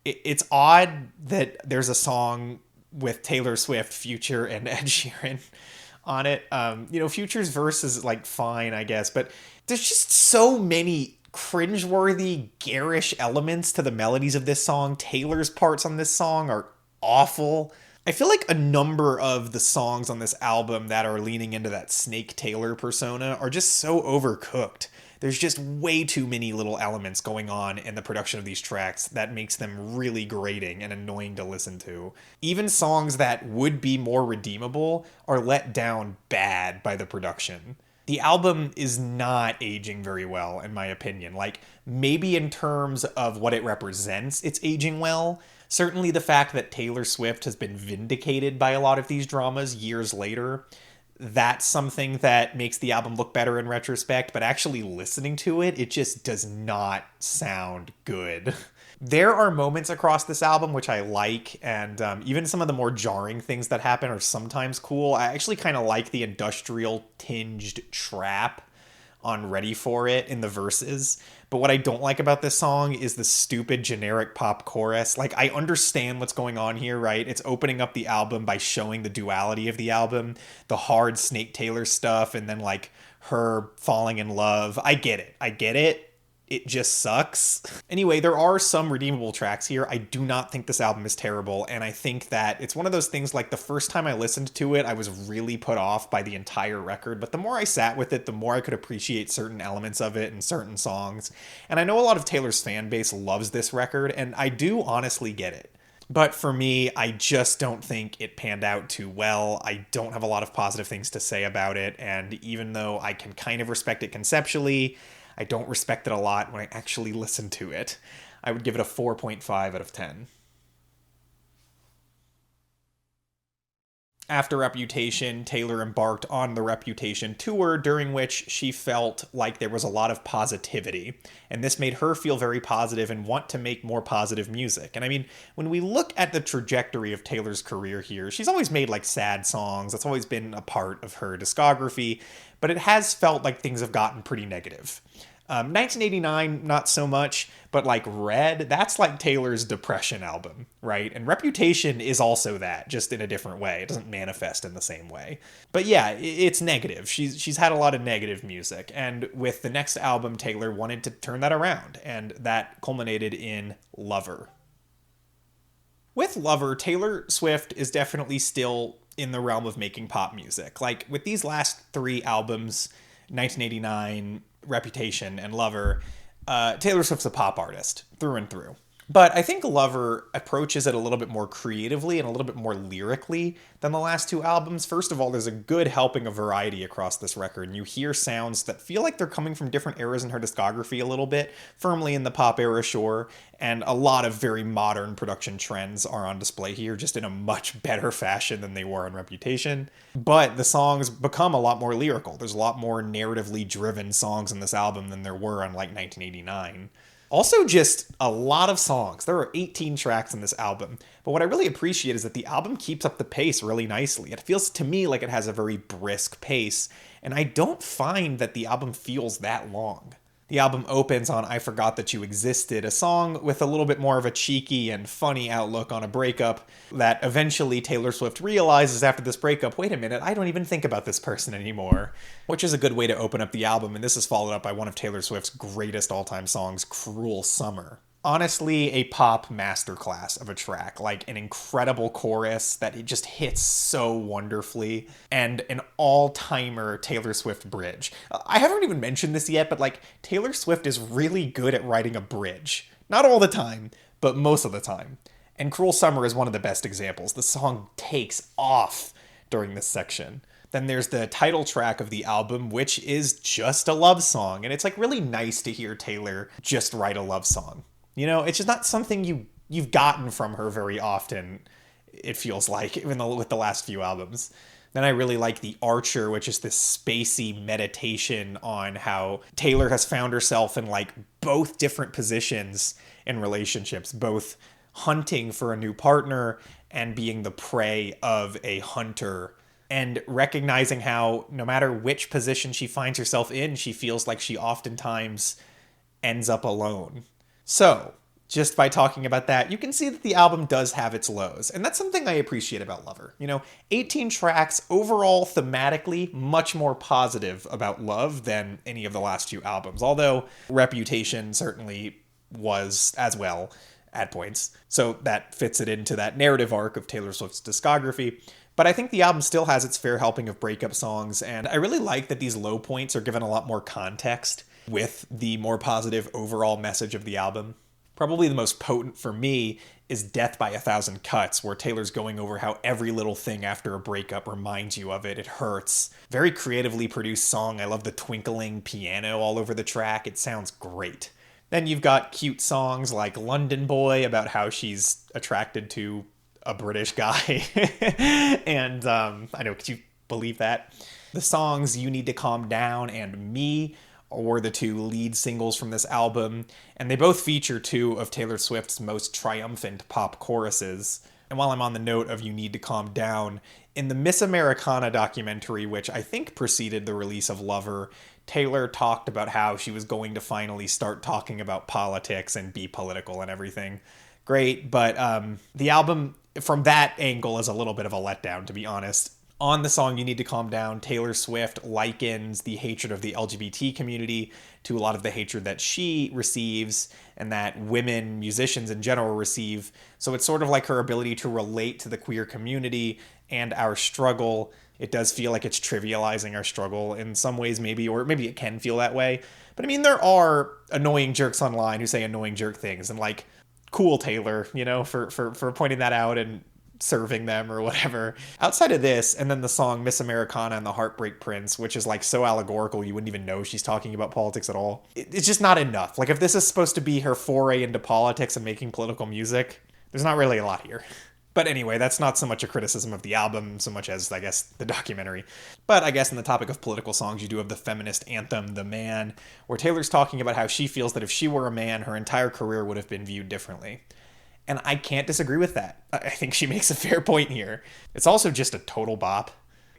It's odd that there's a song with Taylor Swift, Future, and Ed Sheeran on it. Future's verse is fine, I guess, but there's just so many cringeworthy, garish elements to the melodies of this song. Taylor's parts on this song are awful. I feel like a number of the songs on this album that are leaning into that Snake Taylor persona are just so overcooked. There's just way too many little elements going on in the production of these tracks that makes them really grating and annoying to listen to. Even songs that would be more redeemable are let down bad by the production. The album is not aging very well, in my opinion. Maybe in terms of what it represents, it's aging well. Certainly the fact that Taylor Swift has been vindicated by a lot of these dramas years later, that's something that makes the album look better in retrospect, but actually listening to it, it just does not sound good. There are moments across this album which I like, and even some of the more jarring things that happen are sometimes cool. I actually kind of like the industrial-tinged trap on Ready For It in the verses. But what I don't like about this song is the stupid generic pop chorus. I understand what's going on here, right? It's opening up the album by showing the duality of the album, the hard Snake Taylor stuff, and then her falling in love. I get it. It just sucks. Anyway, there are some redeemable tracks here. I do not think this album is terrible, and I think that it's one of those things the first time I listened to it, I was really put off by the entire record, but the more I sat with it, the more I could appreciate certain elements of it and certain songs. And I know a lot of Taylor's fan base loves this record, and I do honestly get it. But for me, I just don't think it panned out too well. I don't have a lot of positive things to say about it, and even though I can kind of respect it conceptually, I don't respect it a lot when I actually listen to it. I would give it a 4.5 out of 10. After Reputation, Taylor embarked on the Reputation tour, during which she felt like there was a lot of positivity. And this made her feel very positive and want to make more positive music. And I mean, when we look at the trajectory of Taylor's career here, she's always made sad songs. That's always been a part of her discography. But it has felt like things have gotten pretty negative. 1989, not so much, but Red, that's Taylor's depression album, right? And Reputation is also that, just in a different way. It doesn't manifest in the same way. But yeah, it's negative. She's had a lot of negative music, and with the next album, Taylor wanted to turn that around, and that culminated in Lover. With Lover, Taylor Swift is definitely still in the realm of making pop music. With these last three albums, 1989, Reputation, and Lover, Taylor Swift's a pop artist through and through. But I think Lover approaches it a little bit more creatively and a little bit more lyrically than the last two albums. First of all, there's a good helping of variety across this record, and you hear sounds that feel like they're coming from different eras in her discography a little bit, firmly in the pop era, sure, and a lot of very modern production trends are on display here, just in a much better fashion than they were on Reputation. But the songs become a lot more lyrical. There's a lot more narratively driven songs in this album than there were on, like, 1989. Also, just a lot of songs. There are 18 tracks in this album, but what I really appreciate is that the album keeps up the pace really nicely. It feels to me like it has a very brisk pace, and I don't find that the album feels that long. The album opens on I Forgot That You Existed, a song with a little bit more of a cheeky and funny outlook on a breakup that eventually Taylor Swift realizes after this breakup, wait a minute, I don't even think about this person anymore, which is a good way to open up the album, and this is followed up by one of Taylor Swift's greatest all-time songs, Cruel Summer. Honestly, a pop masterclass of a track, like an incredible chorus that it just hits so wonderfully, and an all-timer Taylor Swift bridge. I haven't even mentioned this yet, but like Taylor Swift is really good at writing a bridge. Not all the time, but most of the time. And Cruel Summer is one of the best examples. The song takes off during this section. Then there's the title track of the album, which is just a love song, and it's like really nice to hear Taylor just write a love song. You know, it's just not something you've gotten from her very often, it feels like, even with the last few albums. Then I really like The Archer, which is this spacey meditation on how Taylor has found herself in like both different positions in relationships, both hunting for a new partner and being the prey of a hunter, and recognizing how no matter which position she finds herself in, she feels like she oftentimes ends up alone. So, just by talking about that, you can see that the album does have its lows, and that's something I appreciate about Lover. You know, 18 tracks, overall thematically much more positive about love than any of the last few albums, although Reputation certainly was as well at points, so that fits it into that narrative arc of Taylor Swift's discography. But I think the album still has its fair helping of breakup songs, and I really like that these low points are given a lot more context with the more positive overall message of the album. Probably the most potent for me is Death by a Thousand Cuts, where Taylor's going over how every little thing after a breakup reminds you of it. It hurts. Very creatively produced song. I love the twinkling piano all over the track. It sounds great. Then you've got cute songs like London Boy, about how she's attracted to a British guy. And I know, could you believe that? The songs You Need to Calm Down and Me were the two lead singles from this album, and they both feature two of Taylor Swift's most triumphant pop choruses. And while I'm on the note of You Need to Calm Down, in the Miss Americana documentary, which I think preceded the release of Lover, Taylor talked about how she was going to finally start talking about politics and be political and everything. Great, but the album, from that angle, is a little bit of a letdown, to be honest. On the song You Need to Calm Down, Taylor Swift likens the hatred of the LGBT community to a lot of the hatred that she receives and that women, musicians in general, receive. So it's sort of like her ability to relate to the queer community and our struggle. It does feel like it's trivializing our struggle in some ways, maybe, or maybe it can feel that way. But I mean, there are annoying jerks online who say annoying jerk things, and like, cool, Taylor, you know, for pointing that out and serving them or whatever. Outside of this, and then the song Miss Americana and the Heartbreak Prince, which is like so allegorical you wouldn't even know she's talking about politics at all. It's just not enough. Like, if this is supposed to be her foray into politics and making political music, there's not really a lot here. But anyway, that's not so much a criticism of the album, so much as, I guess, the documentary. But I guess in the topic of political songs, you do have the feminist anthem, The Man, where Taylor's talking about how she feels that if she were a man, her entire career would have been viewed differently. And I can't disagree with that. I think she makes a fair point here. It's also just a total bop.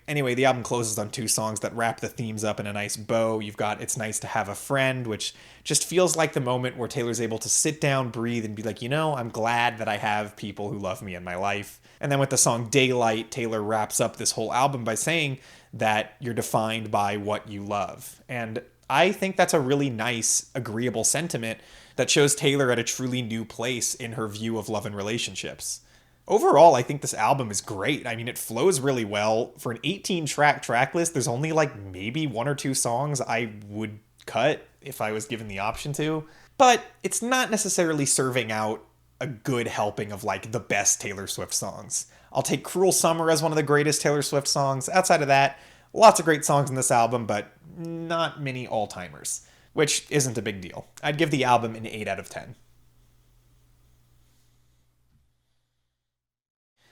Anyway, the album closes on two songs that wrap the themes up in a nice bow. You've got It's Nice to Have a Friend, which just feels like the moment where Taylor's able to sit down, breathe, and be like, you know, I'm glad that I have people who love me in my life. And then with the song Daylight, Taylor wraps up this whole album by saying that you're defined by what you love. And I think that's a really nice, agreeable sentiment that shows Taylor at a truly new place in her view of love and relationships. Overall, I think this album is great. I mean, it flows really well. For an 18-track list, there's only like maybe one or two songs I would cut if I was given the option to. But it's not necessarily serving out a good helping of like the best Taylor Swift songs. I'll take Cruel Summer as one of the greatest Taylor Swift songs. Outside of that, lots of great songs in this album, but not many all-timers, which isn't a big deal. I'd give the album an 8 out of 10.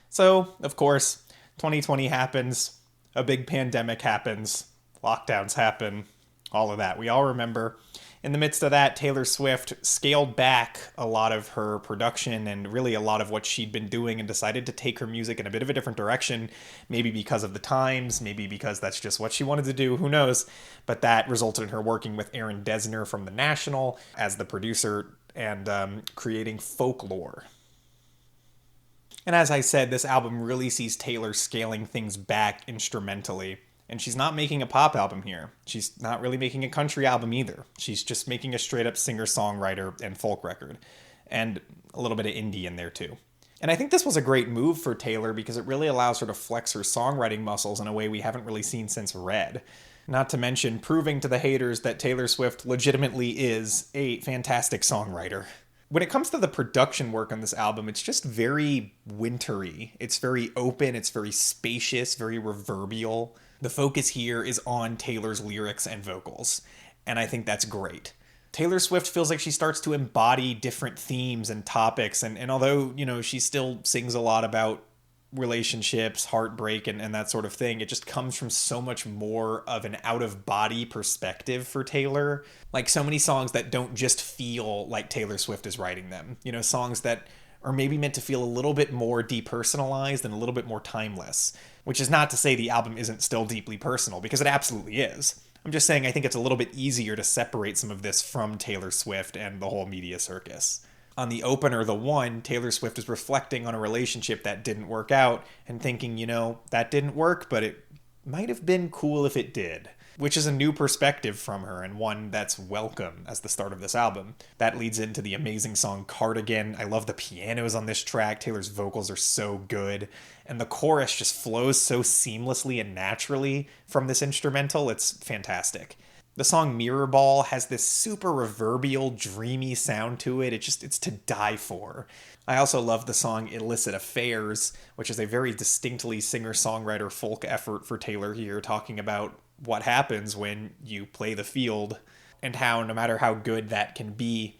So, of course, 2020 happens, a big pandemic happens, lockdowns happen, all of that. We all remember. In the midst of that, Taylor Swift scaled back a lot of her production and really a lot of what she'd been doing and decided to take her music in a bit of a different direction, maybe because of the times, maybe because that's just what she wanted to do, who knows. But that resulted in her working with Aaron Dessner from The National as the producer and creating Folklore. And as I said, this album really sees Taylor scaling things back instrumentally. And she's not making a pop album here. She's not really making a country album either. She's just making a straight up singer-songwriter and folk record. And a little bit of indie in there too. And I think this was a great move for Taylor because it really allows her to flex her songwriting muscles in a way we haven't really seen since Red. Not to mention proving to the haters that Taylor Swift legitimately is a fantastic songwriter. When it comes to the production work on this album, it's just very wintry. It's very open, it's very spacious, very reverbial. The focus here is on Taylor's lyrics and vocals, and I think that's great. Taylor Swift feels like she starts to embody different themes and topics, and although, she still sings a lot about relationships, heartbreak, and that sort of thing, it just comes from so much more of an out-of-body perspective for Taylor. Like so many songs that don't just feel like Taylor Swift is writing them. Songs that are maybe meant to feel a little bit more depersonalized and a little bit more timeless. Which is not to say the album isn't still deeply personal, because it absolutely is. I'm just saying I think it's a little bit easier to separate some of this from Taylor Swift and the whole media circus. On the opener, The One, Taylor Swift is reflecting on a relationship that didn't work out and thinking, that didn't work, but it might have been cool if it did. Which is a new perspective from her and one that's welcome as the start of this album. That leads into the amazing song Cardigan. I love the pianos on this track. Taylor's vocals are so good. And the chorus just flows so seamlessly and naturally from this instrumental. It's fantastic. The song Mirror Ball has this super reverbial, dreamy sound to it. It's to die for. I also love the song Illicit Affairs, which is a very distinctly singer-songwriter folk effort for Taylor here, talking about what happens when you play the field and how no matter how good that can be,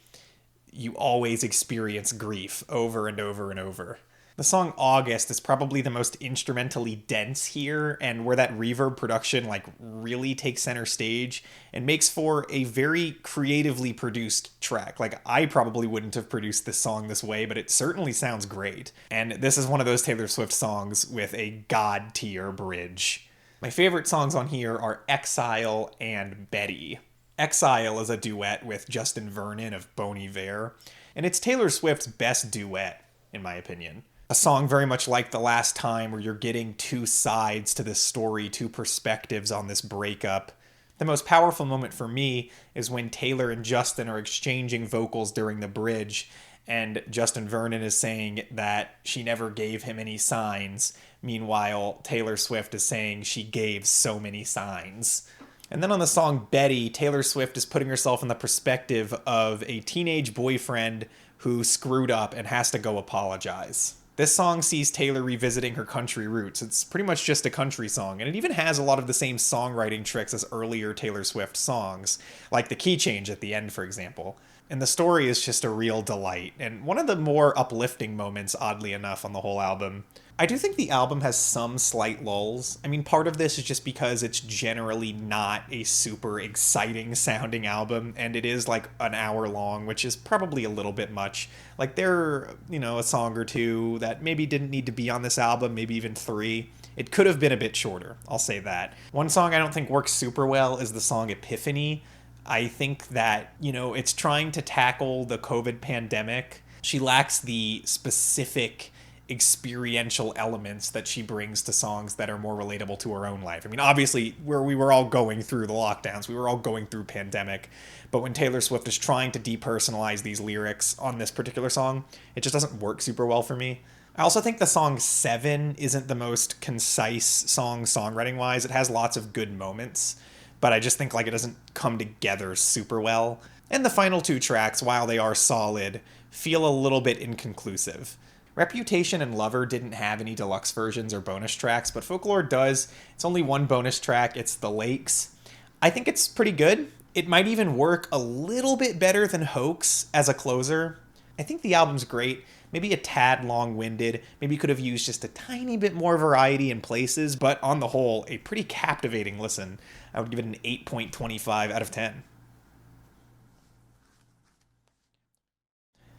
you always experience grief over and over and over. The song August is probably the most instrumentally dense here, and where that reverb production really takes center stage and makes for a very creatively produced track. I probably wouldn't have produced this song this way, but it certainly sounds great. And this is one of those Taylor Swift songs with a god tier bridge. My favorite songs on here are Exile and Betty. Exile is a duet with Justin Vernon of Bon Iver, and it's Taylor Swift's best duet, in my opinion. A song very much like The Last Time, where you're getting two sides to this story, two perspectives on this breakup. The most powerful moment for me is when Taylor and Justin are exchanging vocals during the bridge, and Justin Vernon is saying that she never gave him any signs. Meanwhile, Taylor Swift is saying she gave so many signs. And then on the song Betty, Taylor Swift is putting herself in the perspective of a teenage boyfriend who screwed up and has to go apologize. This song sees Taylor revisiting her country roots. It's pretty much just a country song, and it even has a lot of the same songwriting tricks as earlier Taylor Swift songs, like the key change at the end, for example. And the story is just a real delight, and one of the more uplifting moments, oddly enough, on the whole album. I do think the album has some slight lulls. I mean, part of this is just because it's generally not a super exciting sounding album, and it is an hour long, which is probably a little bit much. There are, a song or two that maybe didn't need to be on this album, maybe even 3. It could have been a bit shorter, I'll say that. One song I don't think works super well is the song Epiphany. I think that, it's trying to tackle the COVID pandemic. She lacks the specific experiential elements that she brings to songs that are more relatable to her own life. I mean, obviously, we were all going through the lockdowns, we were all going through pandemic, but when Taylor Swift is trying to depersonalize these lyrics on this particular song, it just doesn't work super well for me. I also think the song 7 isn't the most concise song songwriting-wise. It has lots of good moments, but I just think it doesn't come together super well. And the final 2 tracks, while they are solid, feel a little bit inconclusive. Reputation and Lover didn't have any deluxe versions or bonus tracks, but Folklore does. It's only one bonus track, it's The Lakes. I think it's pretty good. It might even work a little bit better than Hoax as a closer. I think the album's great, maybe a tad long-winded, maybe could have used just a tiny bit more variety in places, but on the whole, a pretty captivating listen. I would give it an 8.25 out of 10.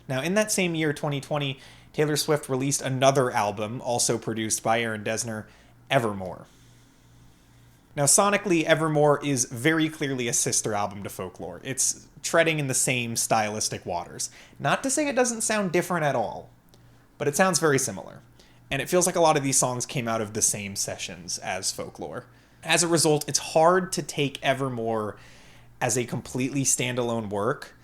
Now, in that same year, 2020, Taylor Swift released another album, also produced by Aaron Dessner, Evermore. Now, sonically, Evermore is very clearly a sister album to Folklore. It's treading in the same stylistic waters. Not to say it doesn't sound different at all, but it sounds very similar. And it feels like a lot of these songs came out of the same sessions as Folklore. As a result, it's hard to take Evermore as a completely standalone work.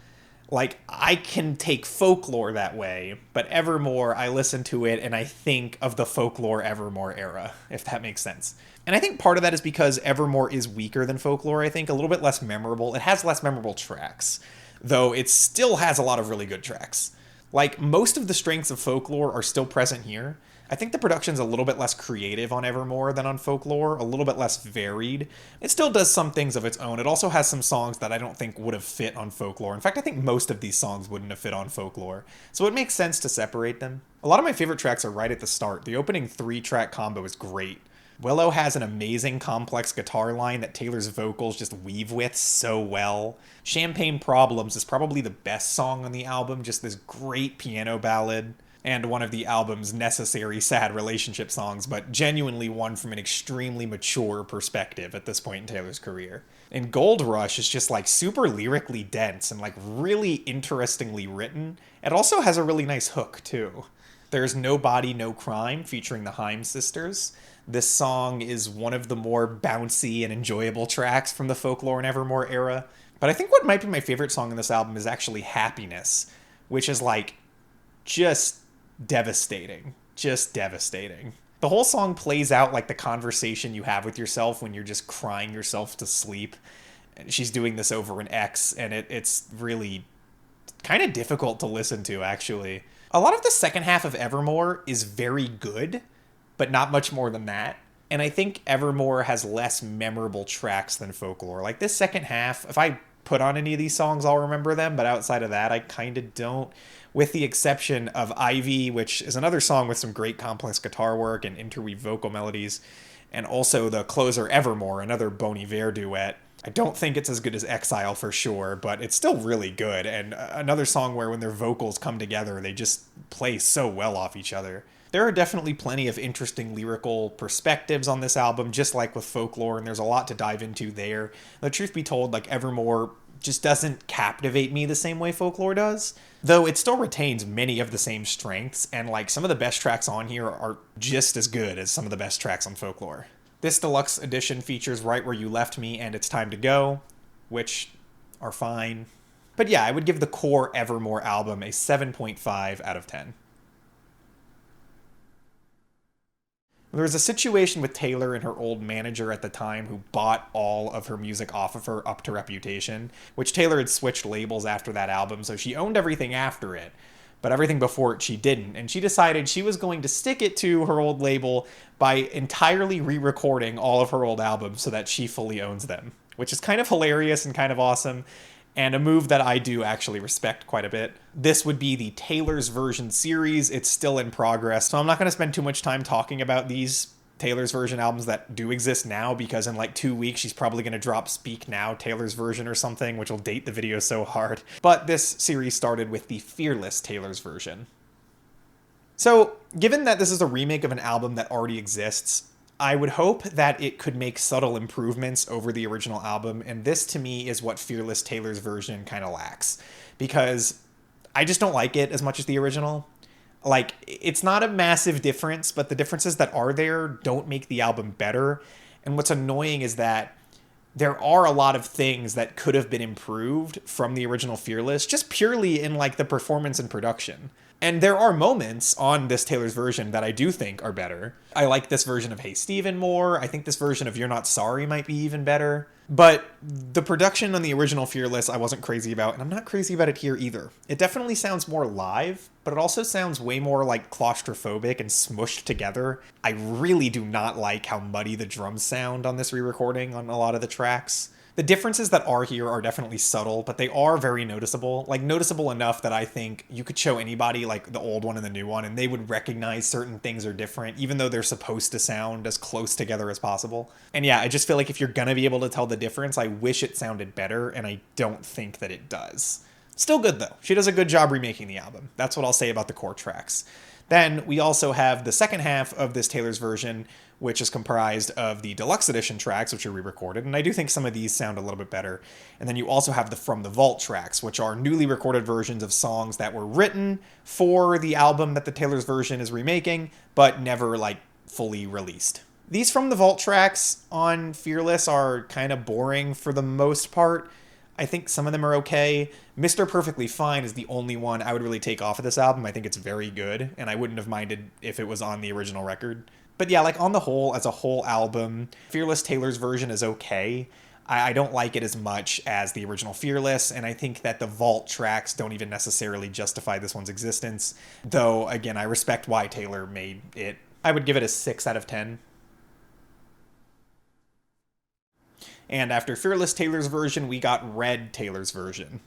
Like, I can take Folklore that way, but Evermore, I listen to it and I think of the Folklore Evermore era, if that makes sense. And I think part of that is because Evermore is weaker than Folklore, I think, a little bit less memorable. It has less memorable tracks, though it still has a lot of really good tracks. Like, most of the strengths of Folklore are still present here. I think the production's a little bit less creative on Evermore than on Folklore, a little bit less varied. It still does some things of its own. It also has some songs that I don't think would have fit on Folklore. In fact, I think most of these songs wouldn't have fit on Folklore. So it makes sense to separate them. A lot of my favorite tracks are right at the start. The opening 3-track combo is great. Willow has an amazing complex guitar line that Taylor's vocals just weave with so well. Champagne Problems is probably the best song on the album, just this great piano ballad. And one of the album's necessary sad relationship songs, but genuinely one from an extremely mature perspective at this point in Taylor's career. And Gold Rush is just like super lyrically dense and like really interestingly written. It also has a really nice hook too. There's No Body, No Crime featuring the Haim sisters. This song is one of the more bouncy and enjoyable tracks from the Folklore and Evermore era. But I think what might be my favorite song on this album is actually Happiness, which is like just devastating. Just devastating. The whole song plays out like the conversation you have with yourself when you're just crying yourself to sleep. She's doing this over an ex, and it's really kind of difficult to listen to, actually. A lot of the second half of Evermore is very good, but not much more than that. And I think Evermore has less memorable tracks than Folklore. Like, this second half, if I put on any of these songs, I'll remember them, but outside of that, I kind of don't. With the exception of Ivy, which is another song with some great complex guitar work and interweave vocal melodies, and also the closer Evermore, another Bon Iver duet. I don't think it's as good as Exile for sure, but it's still really good, and another song where when their vocals come together, they just play so well off each other. There are definitely plenty of interesting lyrical perspectives on this album, just like with Folklore, and there's a lot to dive into there. The truth be told, like, Evermore just doesn't captivate me the same way Folklore does, though it still retains many of the same strengths, and like some of the best tracks on here are just as good as some of the best tracks on Folklore. This deluxe edition features Right Where You Left Me and It's Time to Go, which are fine. But yeah, I would give the core Evermore album a 7.5 out of 10. There was a situation with Taylor and her old manager at the time who bought all of her music off of her up to Reputation, which Taylor had switched labels after that album, so she owned everything after it, but everything before it she didn't, and she decided she was going to stick it to her old label by entirely re-recording all of her old albums so that she fully owns them, which is kind of hilarious and kind of awesome, and a move that I do actually respect quite a bit. This would be the Taylor's Version series. It's still in progress, so I'm not going to spend too much time talking about these Taylor's Version albums that do exist now, because in like 2 weeks she's probably going to drop Speak Now Taylor's Version or something, which will date the video so hard. But this series started with the Fearless Taylor's Version. So, given that this is a remake of an album that already exists, I would hope that it could make subtle improvements over the original album, and this to me is what Fearless Taylor's Version kind of lacks, because I just don't like it as much as the original. Like, it's not a massive difference, but the differences that are there don't make the album better, and what's annoying is that there are a lot of things that could have been improved from the original Fearless, just purely in like the performance and production. And there are moments on this Taylor's version that I do think are better. I like this version of Hey Steven more. I think this version of You're Not Sorry might be even better. But the production on the original Fearless I wasn't crazy about, and I'm not crazy about it here either. It definitely sounds more live, but it also sounds way more like claustrophobic and smushed together. I really do not like how muddy the drums sound on this re-recording on a lot of the tracks. The differences that are here are definitely subtle, but they are very noticeable. Like, noticeable enough that I think you could show anybody, like, the old one and the new one, and they would recognize certain things are different, even though they're supposed to sound as close together as possible. And yeah, I just feel like if you're gonna be able to tell the difference, I wish it sounded better, and I don't think that it does. Still good, though. She does a good job remaking the album. That's what I'll say about the core tracks. Then we also have the second half of this Taylor's version, which is comprised of the deluxe edition tracks, which are re-recorded, and I do think some of these sound a little bit better. And then you also have the From the Vault tracks, which are newly recorded versions of songs that were written for the album that the Taylor's version is remaking, but never, like, fully released. These From the Vault tracks on Fearless are kind of boring for the most part. I think some of them are okay. Mr. Perfectly Fine is the only one I would really take off of this album. I think it's very good, and I wouldn't have minded if it was on the original record. But yeah, like, on the whole, as a whole album, Fearless Taylor's version is okay. I don't like it as much as the original Fearless, and I think that the Vault tracks don't even necessarily justify this one's existence. Though, again, I respect why Taylor made it. I would give it a 6 out of 10. And after Fearless Taylor's version, we got Red Taylor's version.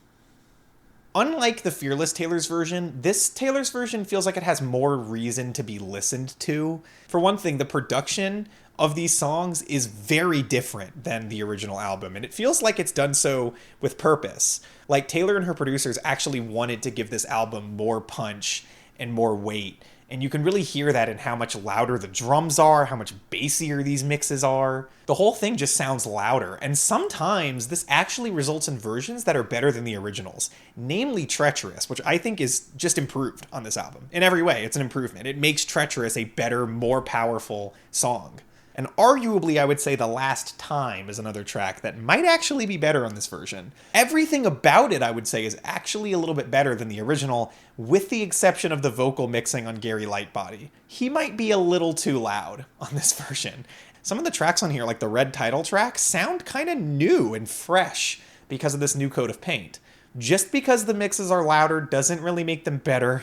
Unlike the Fearless Taylor's version, this Taylor's version feels like it has more reason to be listened to. For one thing, the production of these songs is very different than the original album, and it feels like it's done so with purpose. Like, Taylor and her producers actually wanted to give this album more punch and more weight, and you can really hear that in how much louder the drums are, how much bassier these mixes are. The whole thing just sounds louder, and sometimes this actually results in versions that are better than the originals, namely Treacherous, which I think is just improved on this album. In every way, it's an improvement. It makes Treacherous a better, more powerful song. And arguably, I would say The Last Time is another track that might actually be better on this version. Everything about it, I would say, is actually a little bit better than the original, with the exception of the vocal mixing on Gary Lightbody. He might be a little too loud on this version. Some of the tracks on here, like the Red title track, sound kind of new and fresh because of this new coat of paint. Just because the mixes are louder doesn't really make them better.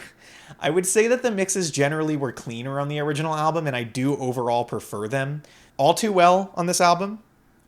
I would say that the mixes generally were cleaner on the original album, and I do overall prefer them. All Too Well on this album,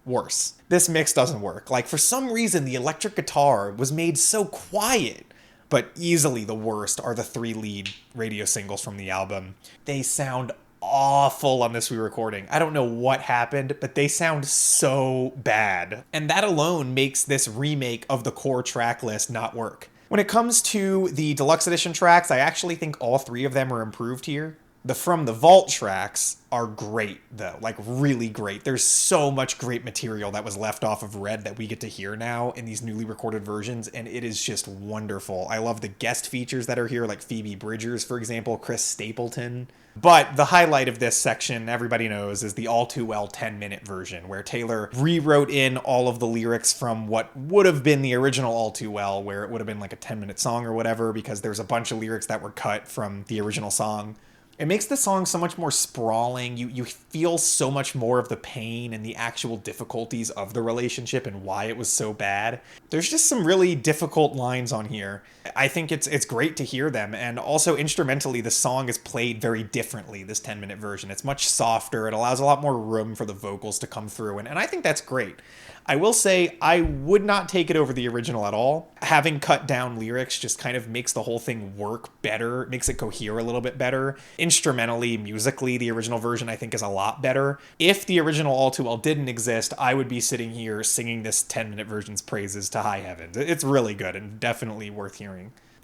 worse. This mix doesn't work. Like, for some reason, the electric guitar was made so quiet. But easily the worst are the 3 lead radio singles from the album. They sound awful on this re-recording. I don't know what happened, but they sound so bad. And that alone makes this remake of the core track list not work. When it comes to the deluxe edition tracks, I actually think all 3 of them are improved here. The From the Vault tracks are great, though, like really great. There's so much great material that was left off of Red that we get to hear now in these newly recorded versions, and it is just wonderful. I love the guest features that are here, like Phoebe Bridgers, for example, Chris Stapleton. But the highlight of this section, everybody knows, is the All Too Well 10-minute version, where Taylor rewrote in all of the lyrics from what would have been the original All Too Well, where it would have been like a 10-minute song or whatever, because there's a bunch of lyrics that were cut from the original song. It makes the song so much more sprawling. You feel so much more of the pain and the actual difficulties of the relationship and why it was so bad. There's just some really difficult lines on here. I think it's great to hear them, and also instrumentally the song is played very differently, this 10-minute version. It's much softer, it allows a lot more room for the vocals to come through, and I think that's great. I will say I would not take it over the original at all. Having cut down lyrics just kind of makes the whole thing work better, makes it cohere a little bit better. Instrumentally, musically, the original version I think is a lot better. If the original All Too Well didn't exist, I would be sitting here singing this 10-minute version's praises to high heavens. It's really good and definitely worth hearing.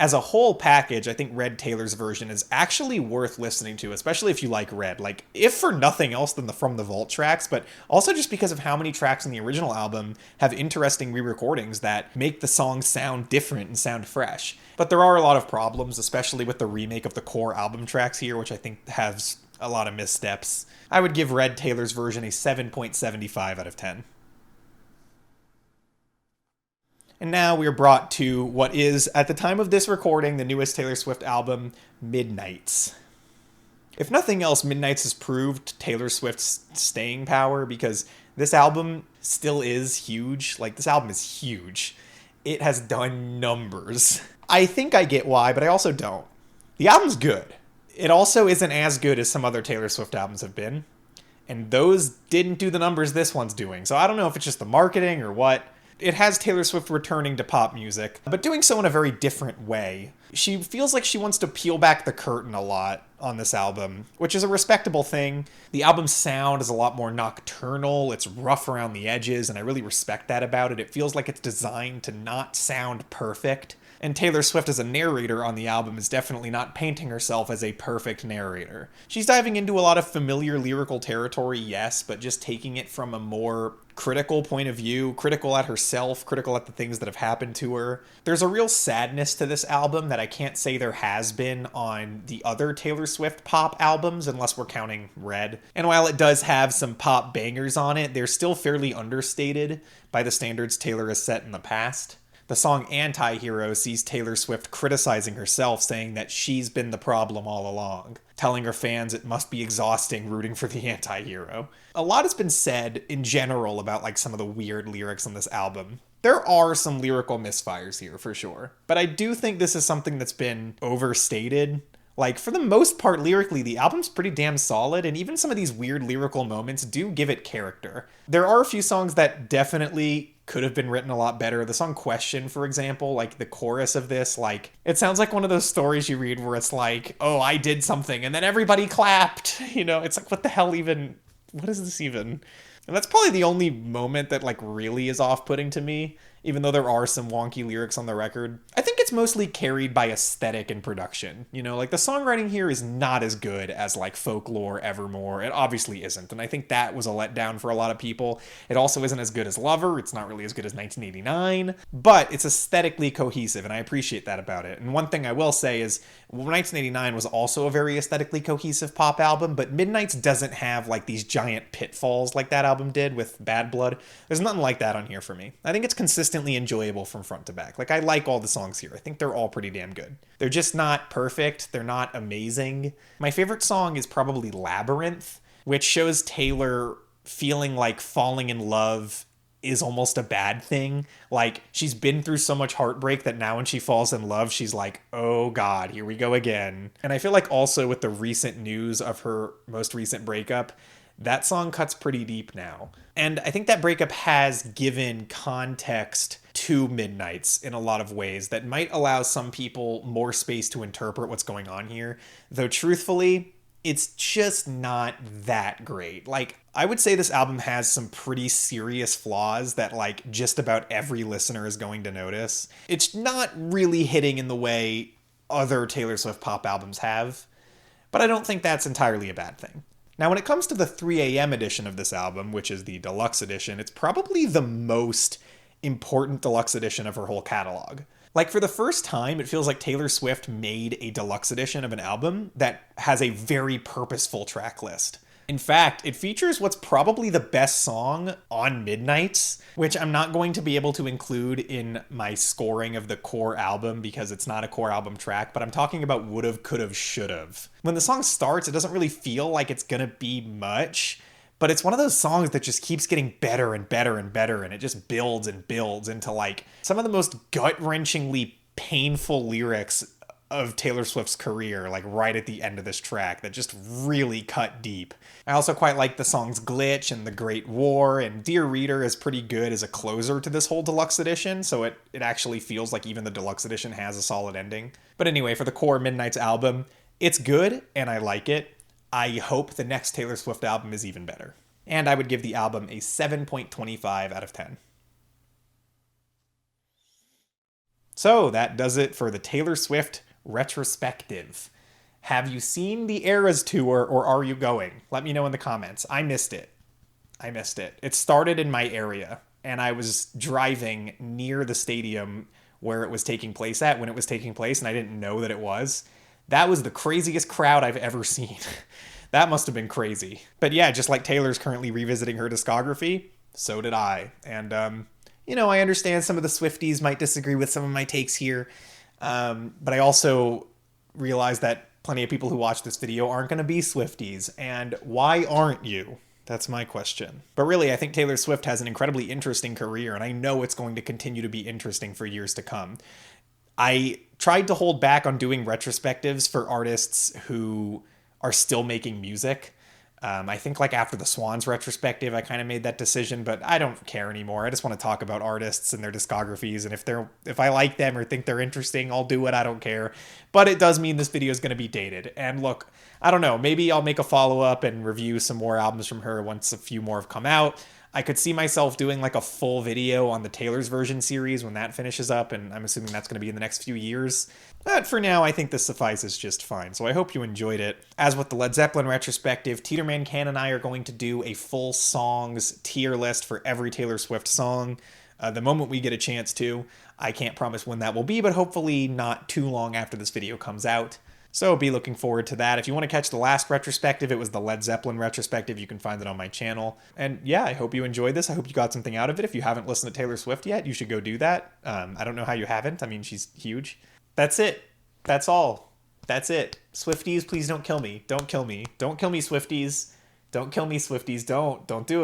As a whole package, I think Red Taylor's version is actually worth listening to, especially if you like Red. Like, if for nothing else than the From the Vault tracks, but also just because of how many tracks in the original album have interesting re-recordings that make the songs sound different and sound fresh. But there are a lot of problems, especially with the remake of the core album tracks here, which I think has a lot of missteps. I would give Red Taylor's version a 7.75 out of 10. And now we are brought to what is, at the time of this recording, the newest Taylor Swift album, Midnights. If nothing else, Midnights has proved Taylor Swift's staying power because this album still is huge. Like, this album is huge. It has done numbers. I think I get why, but I also don't. The album's good. It also isn't as good as some other Taylor Swift albums have been. And those didn't do the numbers this one's doing. So I don't know if it's just the marketing or what. It has Taylor Swift returning to pop music, but doing so in a very different way. She feels like she wants to peel back the curtain a lot on this album, which is a respectable thing. The album's sound is a lot more nocturnal, it's rough around the edges, and I really respect that about it. It feels like it's designed to not sound perfect. And Taylor Swift as a narrator on the album is definitely not painting herself as a perfect narrator. She's diving into a lot of familiar lyrical territory, yes, but just taking it from a more critical point of view, critical at herself, critical at the things that have happened to her. There's a real sadness to this album that I can't say there has been on the other Taylor Swift pop albums, unless we're counting Red. And while it does have some pop bangers on it, they're still fairly understated by the standards Taylor has set in the past. The song Anti-Hero sees Taylor Swift criticizing herself, saying that she's been the problem all along, telling her fans it must be exhausting rooting for the anti-hero. A lot has been said in general about like some of the weird lyrics on this album. There are some lyrical misfires here for sure, but I do think this is something that's been overstated. Like, for the most part, lyrically, the album's pretty damn solid, and even some of these weird lyrical moments do give it character. There are a few songs that definitely could have been written a lot better. The song Question, for example, like the chorus of this, like, it sounds like one of those stories you read where it's like, oh, I did something, and then everybody clapped. You know, it's like, what the hell even? What is this even? And that's probably the only moment that, like, really is off-putting to me, even though there are some wonky lyrics on the record. I think it's mostly carried by aesthetic and production. You know, like, the songwriting here is not as good as, like, Folklore, Evermore. It obviously isn't, and I think that was a letdown for a lot of people. It also isn't as good as Lover. It's not really as good as 1989, but it's aesthetically cohesive, and I appreciate that about it. And one thing I will say is, 1989 was also a very aesthetically cohesive pop album, but Midnights doesn't have, like, these giant pitfalls like that album did with Bad Blood. There's nothing like that on here for me. I think it's consistently enjoyable from front to back. Like, I like all the songs here. I think they're all pretty damn good. They're just not perfect. They're not amazing. My favorite song is probably Labyrinth, which shows Taylor feeling like falling in love is almost a bad thing. Like, she's been through so much heartbreak that now when she falls in love, she's like, oh God, here we go again. And I feel like also with the recent news of her most recent breakup, that song cuts pretty deep now. And I think that breakup has given context to Midnights in a lot of ways that might allow some people more space to interpret what's going on here. Though truthfully, it's just not that great. Like, I would say this album has some pretty serious flaws that, like, just about every listener is going to notice. It's not really hitting in the way other Taylor Swift pop albums have, but I don't think that's entirely a bad thing. Now, when it comes to the 3 a.m. edition of this album, which is the deluxe edition, it's probably the most important deluxe edition of her whole catalog. Like, for the first time, it feels like Taylor Swift made a deluxe edition of an album that has a very purposeful track list. In fact, it features what's probably the best song on Midnights, which I'm not going to be able to include in my scoring of the core album because it's not a core album track, but I'm talking about Would've, Could've, Should've. When the song starts, it doesn't really feel like it's gonna be much, but it's one of those songs that just keeps getting better and better and better, and it just builds and builds into, like, some of the most gut-wrenchingly painful lyrics of Taylor Swift's career, like right at the end of this track, that just really cut deep. I also quite like the songs Glitch and The Great War, and Dear Reader is pretty good as a closer to this whole deluxe edition, so it actually feels like even the deluxe edition has a solid ending. But anyway, for the core Midnights album, it's good, and I like it. I hope the next Taylor Swift album is even better. And I would give the album a 7.25 out of 10. So that does it for the Taylor Swift Retrospective. Have you seen the Eras Tour, or are you going? Let me know in the comments. I missed it. It started in my area, and I was driving near the stadium where it was taking place at when it was taking place, and I didn't know that it was. That was the craziest crowd I've ever seen. That must have been crazy. But yeah, just like Taylor's currently revisiting her discography, so did I. And I understand some of the Swifties might disagree with some of my takes here, but I also realize that plenty of people who watch this video aren't going to be Swifties, and why aren't you? That's my question. But really, I think Taylor Swift has an incredibly interesting career, and I know it's going to continue to be interesting for years to come. I tried to hold back on doing retrospectives for artists who are still making music. I think like after the Swans retrospective, I kind of made that decision, but I don't care anymore. I just want to talk about artists and their discographies, and if I like them or think they're interesting, I'll do it. I don't care. But it does mean this video is going to be dated. And look, I don't know, maybe I'll make a follow-up and review some more albums from her once a few more have come out. I could see myself doing like a full video on the Taylor's version series when that finishes up, and I'm assuming that's going to be in the next few years. But for now, I think this suffices just fine, so I hope you enjoyed it. As with the Led Zeppelin retrospective, Teeterman Can and I are going to do a full songs tier list for every Taylor Swift song the moment we get a chance to. I can't promise when that will be, but hopefully not too long after this video comes out. So be looking forward to that. If you want to catch the last retrospective, it was the Led Zeppelin retrospective. You can find it on my channel. And yeah, I hope you enjoyed this. I hope you got something out of it. If you haven't listened to Taylor Swift yet, you should go do that. I don't know how you haven't. I mean, she's huge. That's it. That's all. That's it. Swifties, please don't kill me. Don't kill me. Don't kill me, Swifties. Don't kill me, Swifties. Don't do it.